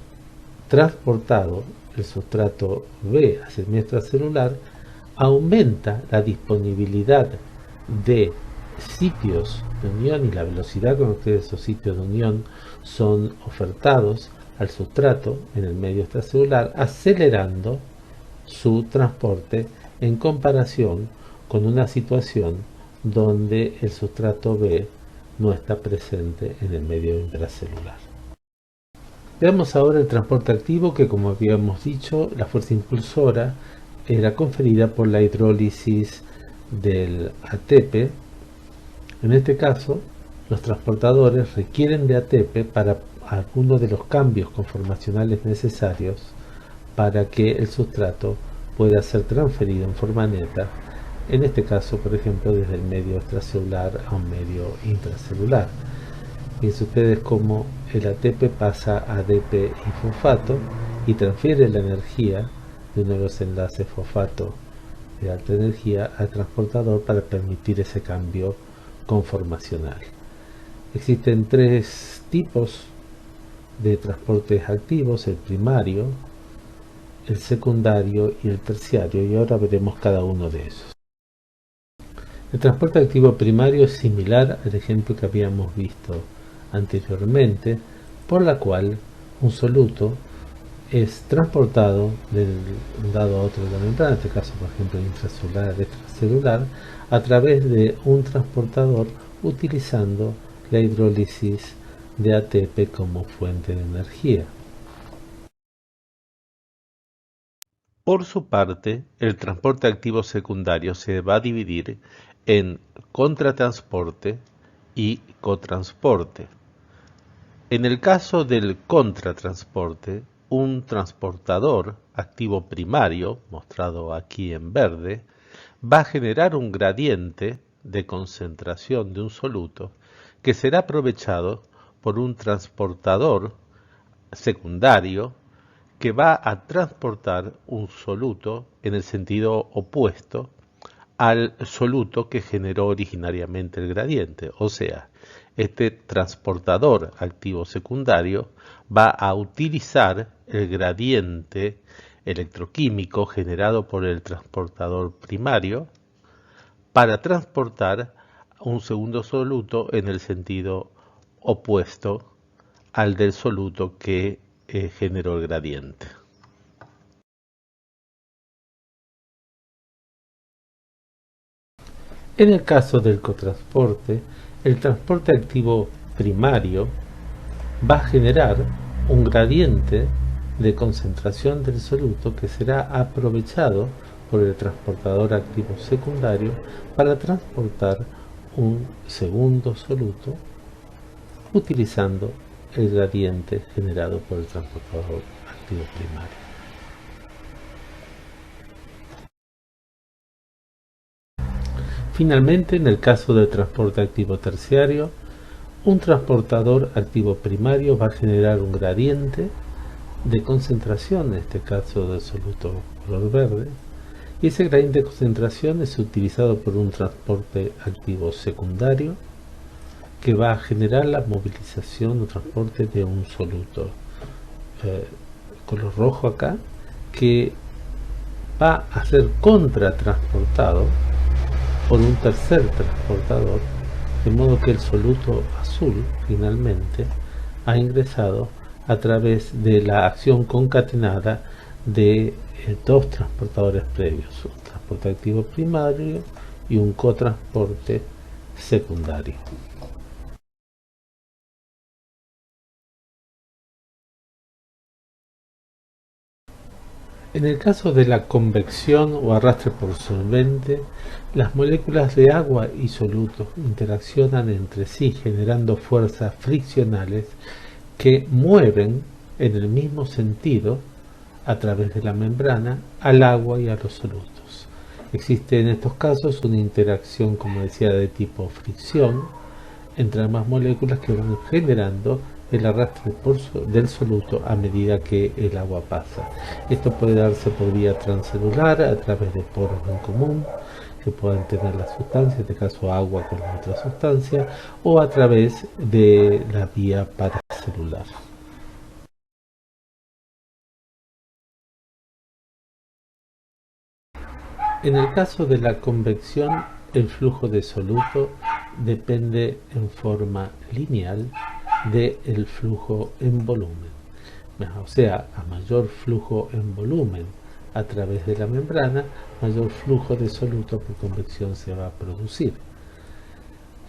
transportado el sustrato B hacia el medio extracelular, aumenta la disponibilidad de sitios de unión y la velocidad con que esos sitios de unión son ofertados al sustrato en el medio extracelular, acelerando su transporte en comparación con una situación donde el sustrato B no está presente en el medio intracelular. Veamos ahora el transporte activo, que, como habíamos dicho, la fuerza impulsora era conferida por la hidrólisis del ATP. En este caso, los transportadores requieren de ATP para algunos de los cambios conformacionales necesarios para que el sustrato pueda ser transferido en forma neta, en este caso, por ejemplo, desde el medio extracelular a un medio intracelular. Fíjense ustedes cómo el ATP pasa a ADP y fosfato y transfiere la energía de uno de los enlaces fosfato de alta energía al transportador para permitir ese cambio conformacional. Existen tres tipos de transportes activos: el primario, el secundario y el terciario, y ahora veremos cada uno de esos. El transporte activo primario es similar al ejemplo que habíamos visto anteriormente, por la cual un soluto es transportado de un lado a otro de la membrana, en este caso por ejemplo intracelular, extracelular, a través de un transportador utilizando la hidrólisis de ATP como fuente de energía. Por su parte, el transporte activo secundario se va a dividir en contratransporte y cotransporte. En el caso del contratransporte, un transportador activo primario, mostrado aquí en verde, va a generar un gradiente de concentración de un soluto que será aprovechado por un transportador secundario que va a transportar un soluto en el sentido opuesto al soluto que generó originariamente el gradiente. O sea, este transportador activo secundario va a utilizar el gradiente electroquímico generado por el transportador primario para transportar un segundo soluto en el sentido opuesto al del soluto que generó el gradiente. En el caso del cotransporte, el transporte activo primario va a generar un gradiente de concentración del soluto que será aprovechado por el transportador activo secundario para transportar un segundo soluto utilizando el gradiente generado por el transportador activo primario. Finalmente, en el caso del transporte activo terciario, un transportador activo primario va a generar un gradiente de concentración, en este caso del soluto color verde, y ese gradiente de concentración es utilizado por un transporte activo secundario que va a generar la movilización o transporte de un soluto color rojo acá, que va a ser contratransportado por un tercer transportador, de modo que el soluto azul finalmente ha ingresado a través de la acción concatenada de dos transportadores previos, un transporte activo primario y un cotransporte secundario. En el caso de la convección o arrastre por solvente, las moléculas de agua y soluto interaccionan entre sí generando fuerzas friccionales que mueven en el mismo sentido a través de la membrana al agua y a los solutos. Existe en estos casos una interacción, como decía, de tipo fricción entre ambas moléculas que van generando el arrastre del soluto a medida que el agua pasa. Esto puede darse por vía transcelular a través de poros en común que puedan tener la sustancia, en este caso agua con la otra sustancia, o a través de la vía paracelular. En el caso de la convección, el flujo de soluto depende en forma lineal del flujo en volumen. O sea, a mayor flujo en volumen a través de la membrana, mayor flujo de soluto por convección se va a producir.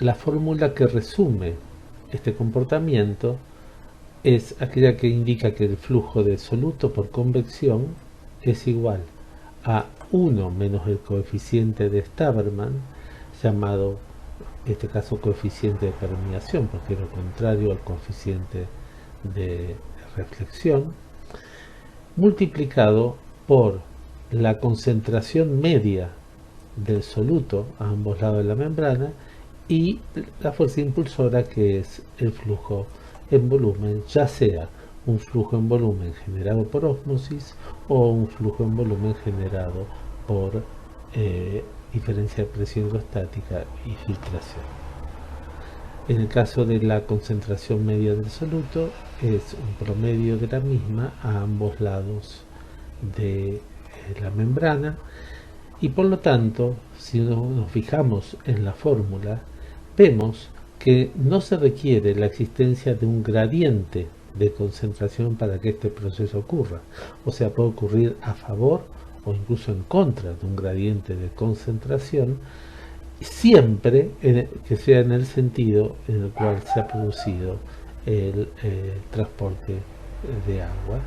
La fórmula que resume este comportamiento es aquella que indica que el flujo de soluto por convección es igual a 1 menos el coeficiente de Staberman, llamado en este caso coeficiente de permeación, porque es lo contrario al coeficiente de reflexión, multiplicado por la concentración media del soluto a ambos lados de la membrana y la fuerza impulsora, que es el flujo en volumen, ya sea un flujo en volumen generado por ósmosis o un flujo en volumen generado por diferencia de presión hidrostática y filtración. En el caso de la concentración media del soluto, es un promedio de la misma a ambos lados de la membrana, y por lo tanto, si nos fijamos en la fórmula, vemos que no se requiere la existencia de un gradiente de concentración para que este proceso ocurra. O sea, puede ocurrir a favor o incluso en contra de un gradiente de concentración, siempre que sea en el sentido en el cual se ha producido el transporte de agua.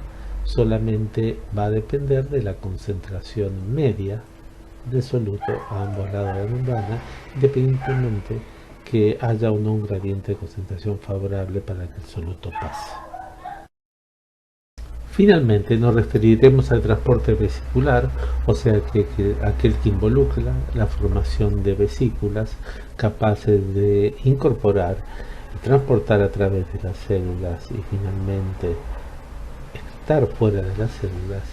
Solamente va a depender de la concentración media de soluto a ambos lados de la membrana, independientemente que haya o no un gradiente de concentración favorable para que el soluto pase. Finalmente nos referiremos al transporte vesicular, o sea aquel que involucra la formación de vesículas capaces de incorporar y transportar a través de las células y finalmente estar fuera de las células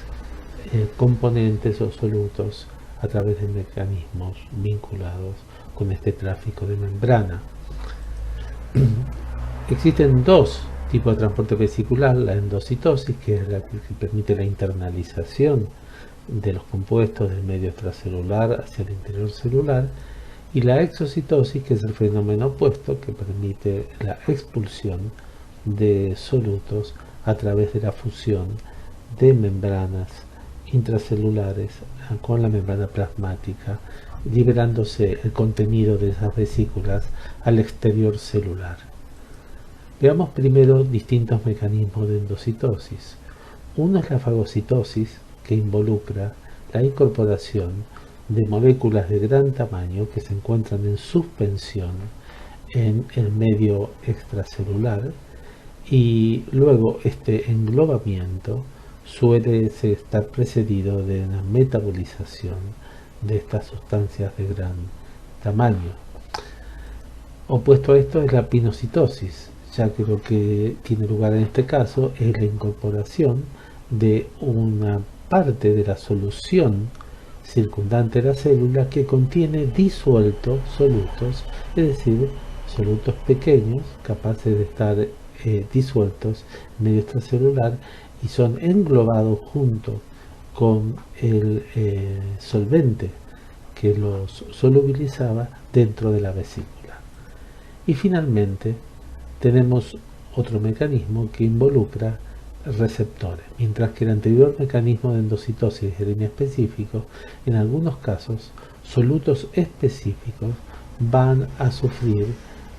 componentes o solutos a través de mecanismos vinculados con este tráfico de membrana. Existen dos tipos de transporte vesicular: la endocitosis, que es la que permite la internalización de los compuestos del medio extracelular hacia el interior celular, y la exocitosis, que es el fenómeno opuesto, que permite la expulsión de solutos a través de la fusión de membranas intracelulares con la membrana plasmática, liberándose el contenido de esas vesículas al exterior celular. Veamos primero distintos mecanismos de endocitosis. Uno es la fagocitosis, que involucra la incorporación de moléculas de gran tamaño que se encuentran en suspensión en el medio extracelular, y luego este englobamiento suele estar precedido de una metabolización de estas sustancias de gran tamaño. Opuesto a esto es la pinocitosis, ya que lo que tiene lugar en este caso es la incorporación de una parte de la solución circundante de la célula que contiene disueltos solutos, es decir, solutos pequeños capaces de estar disueltos en medio extracelular y son englobados junto con el solvente que los solubilizaba dentro de la vesícula. Y finalmente tenemos otro mecanismo que involucra receptores. Mientras que el anterior mecanismo de endocitosis era inespecífico, en algunos casos solutos específicos van a sufrir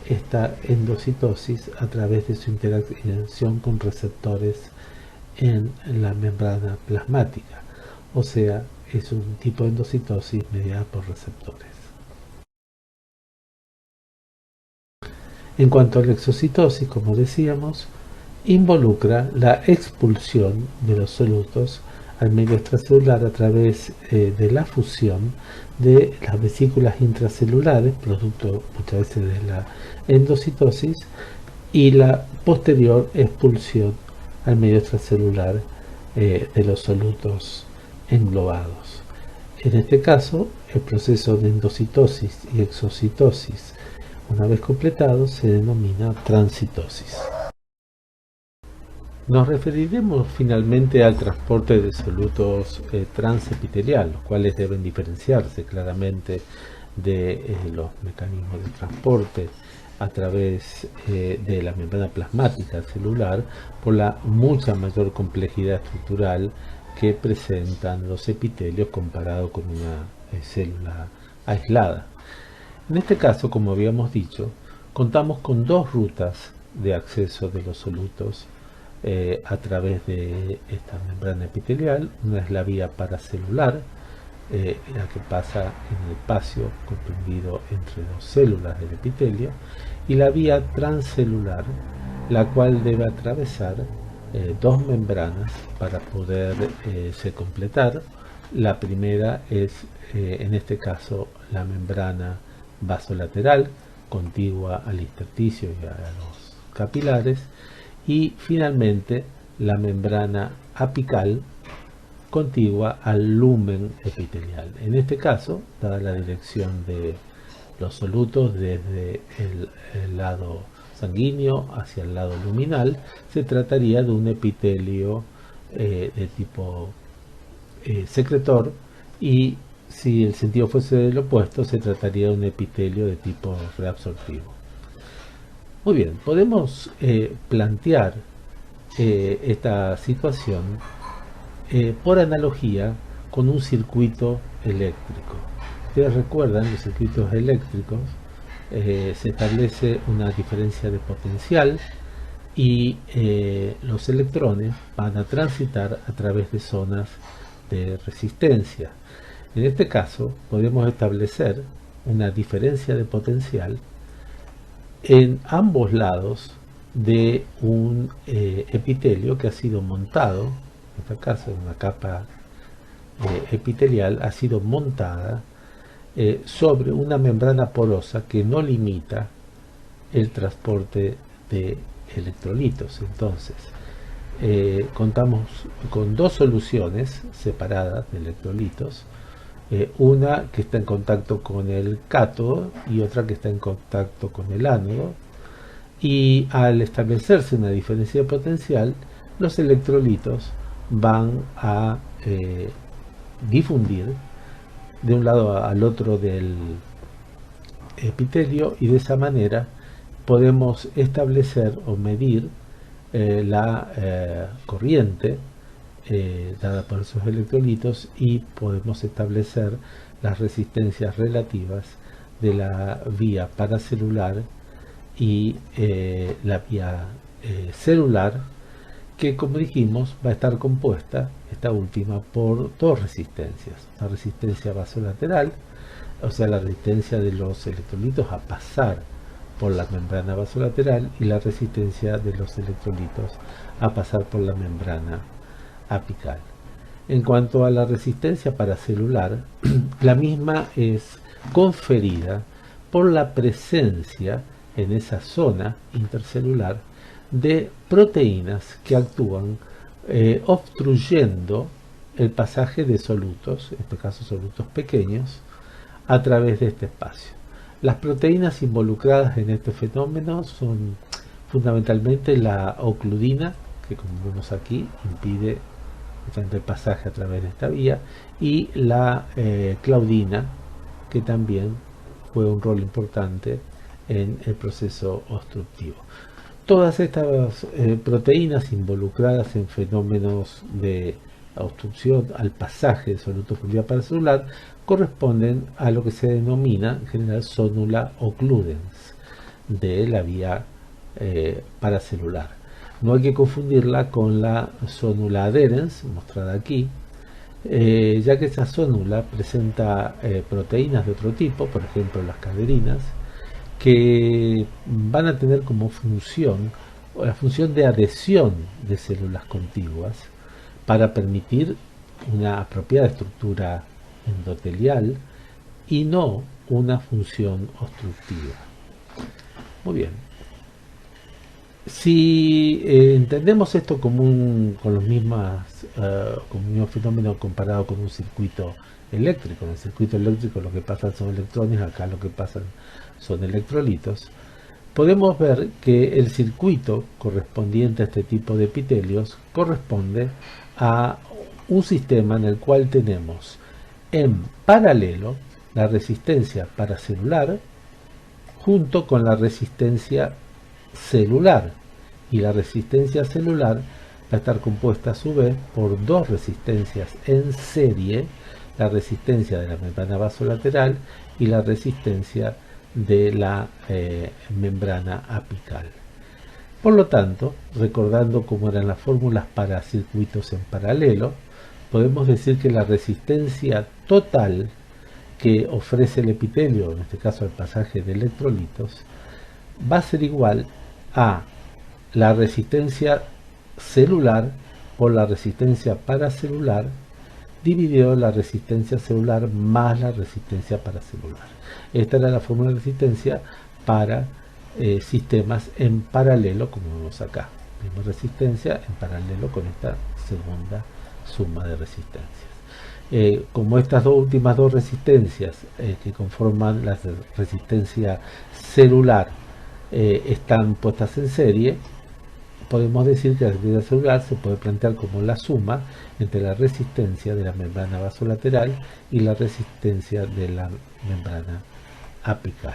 esta endocitosis a través de su interacción con receptores en la membrana plasmática. O sea, es un tipo de endocitosis mediada por receptores. En cuanto a la exocitosis, como decíamos, involucra la expulsión de los solutos al medio extracelular a través de la fusión de las vesículas intracelulares, producto muchas veces de la endocitosis, y la posterior expulsión al medio extracelular de los solutos englobados. En este caso, el proceso de endocitosis y exocitosis, una vez completado, se denomina transitosis. Nos referiremos finalmente al transporte de solutos transepiteliales, los cuales deben diferenciarse claramente de los mecanismos de transporte a través de la membrana plasmática celular por la mucha mayor complejidad estructural que presentan los epitelios comparado con una célula aislada. En este caso, como habíamos dicho, contamos con dos rutas de acceso de los solutos a través de esta membrana epitelial. Una es la vía paracelular, la que pasa en el espacio comprendido entre dos células del epitelio, y la vía transcelular, la cual debe atravesar dos membranas para poder se completar. La primera es, en este caso, la membrana vasolateral, contigua al intersticio y a los capilares, y finalmente la membrana apical, contigua al lumen epitelial. En este caso, dada la dirección de los solutos desde el lado sanguíneo hacia el lado luminal, se trataría de un epitelio de tipo secretor, y si el sentido fuese el opuesto, se trataría de un epitelio de tipo reabsortivo. Muy bien, podemos plantear esta situación por analogía con un circuito eléctrico. Ustedes recuerdan, los circuitos eléctricos se establece una diferencia de potencial y los electrones van a transitar a través de zonas de resistencia. En este caso podemos establecer una diferencia de potencial en ambos lados de un epitelio que ha sido montado, en este caso una capa epitelial ha sido montada sobre una membrana porosa que no limita el transporte de electrolitos. Entonces, contamos con dos soluciones separadas de electrolitos, una que está en contacto con el cátodo y otra que está en contacto con el ánodo, y al establecerse una diferencia de potencial, los electrolitos van a difundir de un lado al otro del epitelio, y de esa manera podemos establecer o medir la corriente dada por esos electrolitos, y podemos establecer las resistencias relativas de la vía paracelular y la vía celular, que, como dijimos, va a estar compuesta, esta última, por dos resistencias: la resistencia vasolateral, o sea, la resistencia de los electrolitos a pasar por la membrana vasolateral, y la resistencia de los electrolitos a pasar por la membrana apical. En cuanto a la resistencia paracelular, la misma es conferida por la presencia en esa zona intercelular de proteínas que actúan obstruyendo el pasaje de solutos, en este caso solutos pequeños, a través de este espacio. Las proteínas involucradas en este fenómeno son fundamentalmente la ocludina, que como vemos aquí impide el pasaje a través de esta vía, y la claudina, que también juega un rol importante en el proceso obstructivo. Todas estas proteínas involucradas en fenómenos de obstrucción al pasaje de solutos por vía paracelular corresponden a lo que se denomina en general zonula occludens de la vía paracelular. No hay que confundirla con la zonula adherens, mostrada aquí, ya que esta zónula presenta proteínas de otro tipo, por ejemplo las caderinas, que van a tener como función la función de adhesión de células contiguas para permitir una apropiada estructura endotelial y no una función obstructiva. Muy bien. Si entendemos esto como con el mismo fenómeno comparado con un circuito eléctrico, en el circuito eléctrico lo que pasa son electrones, acá lo que pasan son electrolitos, podemos ver que el circuito correspondiente a este tipo de epitelios corresponde a un sistema en el cual tenemos en paralelo la resistencia paracelular junto con la resistencia celular, y la resistencia celular va a estar compuesta a su vez por dos resistencias en serie: la resistencia de la membrana vasolateral y la resistencia de la membrana apical. Por lo tanto, recordando cómo eran las fórmulas para circuitos en paralelo, podemos decir que la resistencia total que ofrece el epitelio, en este caso el pasaje de electrolitos, va a ser igual a la resistencia celular por la resistencia paracelular dividido la resistencia celular más la resistencia paracelular. Esta era la fórmula de resistencia para sistemas en paralelo, como vemos acá. Misma resistencia en paralelo con esta segunda suma de resistencias. Como estas últimas dos resistencias que conforman la resistencia celular están puestas en serie, podemos decir que la resistencia celular se puede plantear como la suma entre la resistencia de la membrana vasolateral y la resistencia de la membrana apical.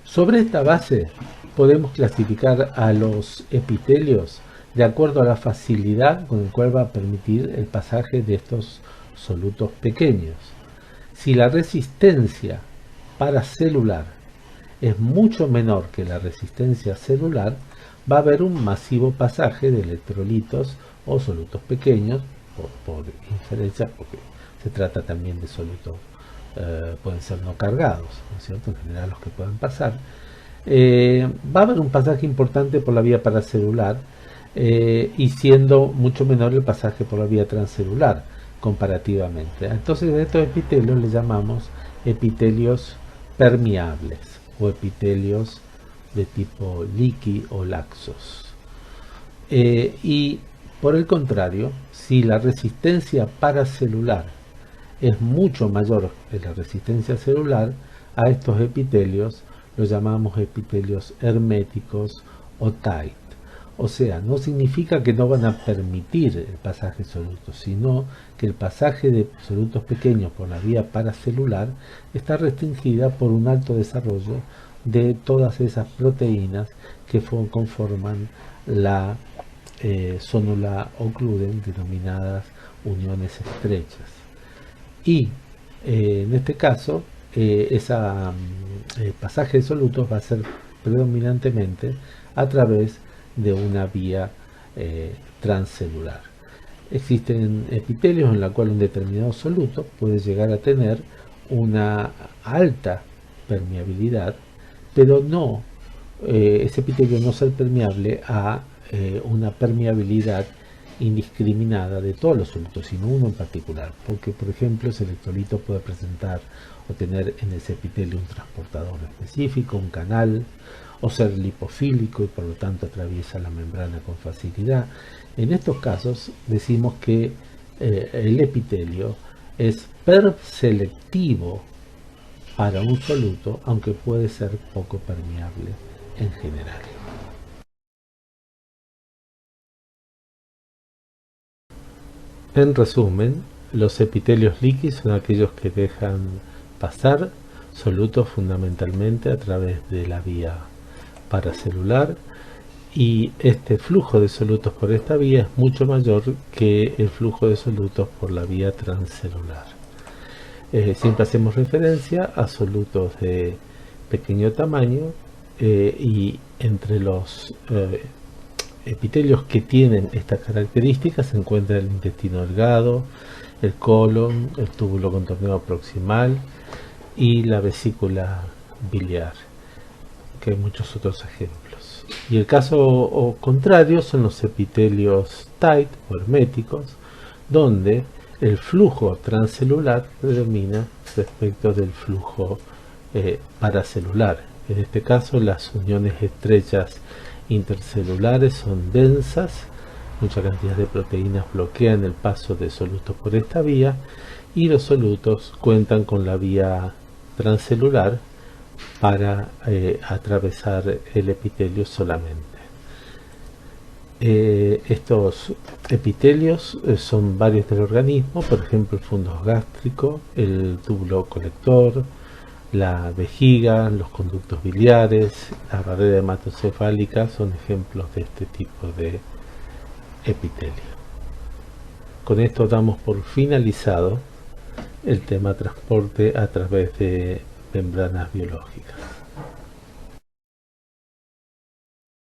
Sobre esta base podemos clasificar a los epitelios de acuerdo a la facilidad con la cual va a permitir el pasaje de estos solutos pequeños. Si la resistencia paracelular es mucho menor que la resistencia celular, va a haber un masivo pasaje de electrolitos o solutos pequeños, por inferencia, porque se trata también de solutos, pueden ser no cargados, ¿no es cierto? En general los que pueden pasar. Va a haber un pasaje importante por la vía paracelular y siendo mucho menor el pasaje por la vía transcelular comparativamente. Entonces a estos epitelios les llamamos epitelios permeables o epitelios de tipo líqui o laxos. Y por el contrario, si la resistencia paracelular es mucho mayor que la resistencia celular, a estos epitelios los llamamos epitelios herméticos o tight. O sea, no significa que no van a permitir el pasaje de solutos, sino que el pasaje de solutos pequeños por la vía paracelular está restringida por un alto desarrollo de todas esas proteínas que conforman la sonula occludens, denominadas uniones estrechas. Y en este caso, ese pasaje de solutos va a ser predominantemente a través de una vía transcelular. Existen epitelios en la cual un determinado soluto puede llegar a tener una alta permeabilidad, pero no ese epitelio no ser permeable a una permeabilidad indiscriminada de todos los solutos, sino uno en particular, porque por ejemplo ese electrolito puede presentar o tener en ese epitelio un transportador específico, un canal, o ser lipofílico y por lo tanto atraviesa la membrana con facilidad. En estos casos decimos que el epitelio es perselectivo para un soluto, aunque puede ser poco permeable en general. En resumen, los epitelios líquidos son aquellos que dejan pasar solutos fundamentalmente a través de la vía paracelular, y este flujo de solutos por esta vía es mucho mayor que el flujo de solutos por la vía transcelular. Siempre hacemos referencia a solutos de pequeño tamaño y entre los epitelios que tienen estas características se encuentra el intestino delgado, el colon, el túbulo contorneado proximal y la vesícula biliar, que hay muchos otros ejemplos. Y el caso contrario son los epitelios tight o herméticos, donde el flujo transcelular predomina respecto del flujo paracelular. En este caso las uniones estrechas intercelulares son densas, mucha cantidad de proteínas bloquean el paso de solutos por esta vía, y los solutos cuentan con la vía transcelular para atravesar el epitelio solamente. Estos epitelios son varios del organismo, por ejemplo el fundus gástrico, el túbulo colector, la vejiga, los conductos biliares, la barrera hematocefálica son ejemplos de este tipo de epitelio. Con esto damos por finalizado el tema transporte a través de membranas biológicas.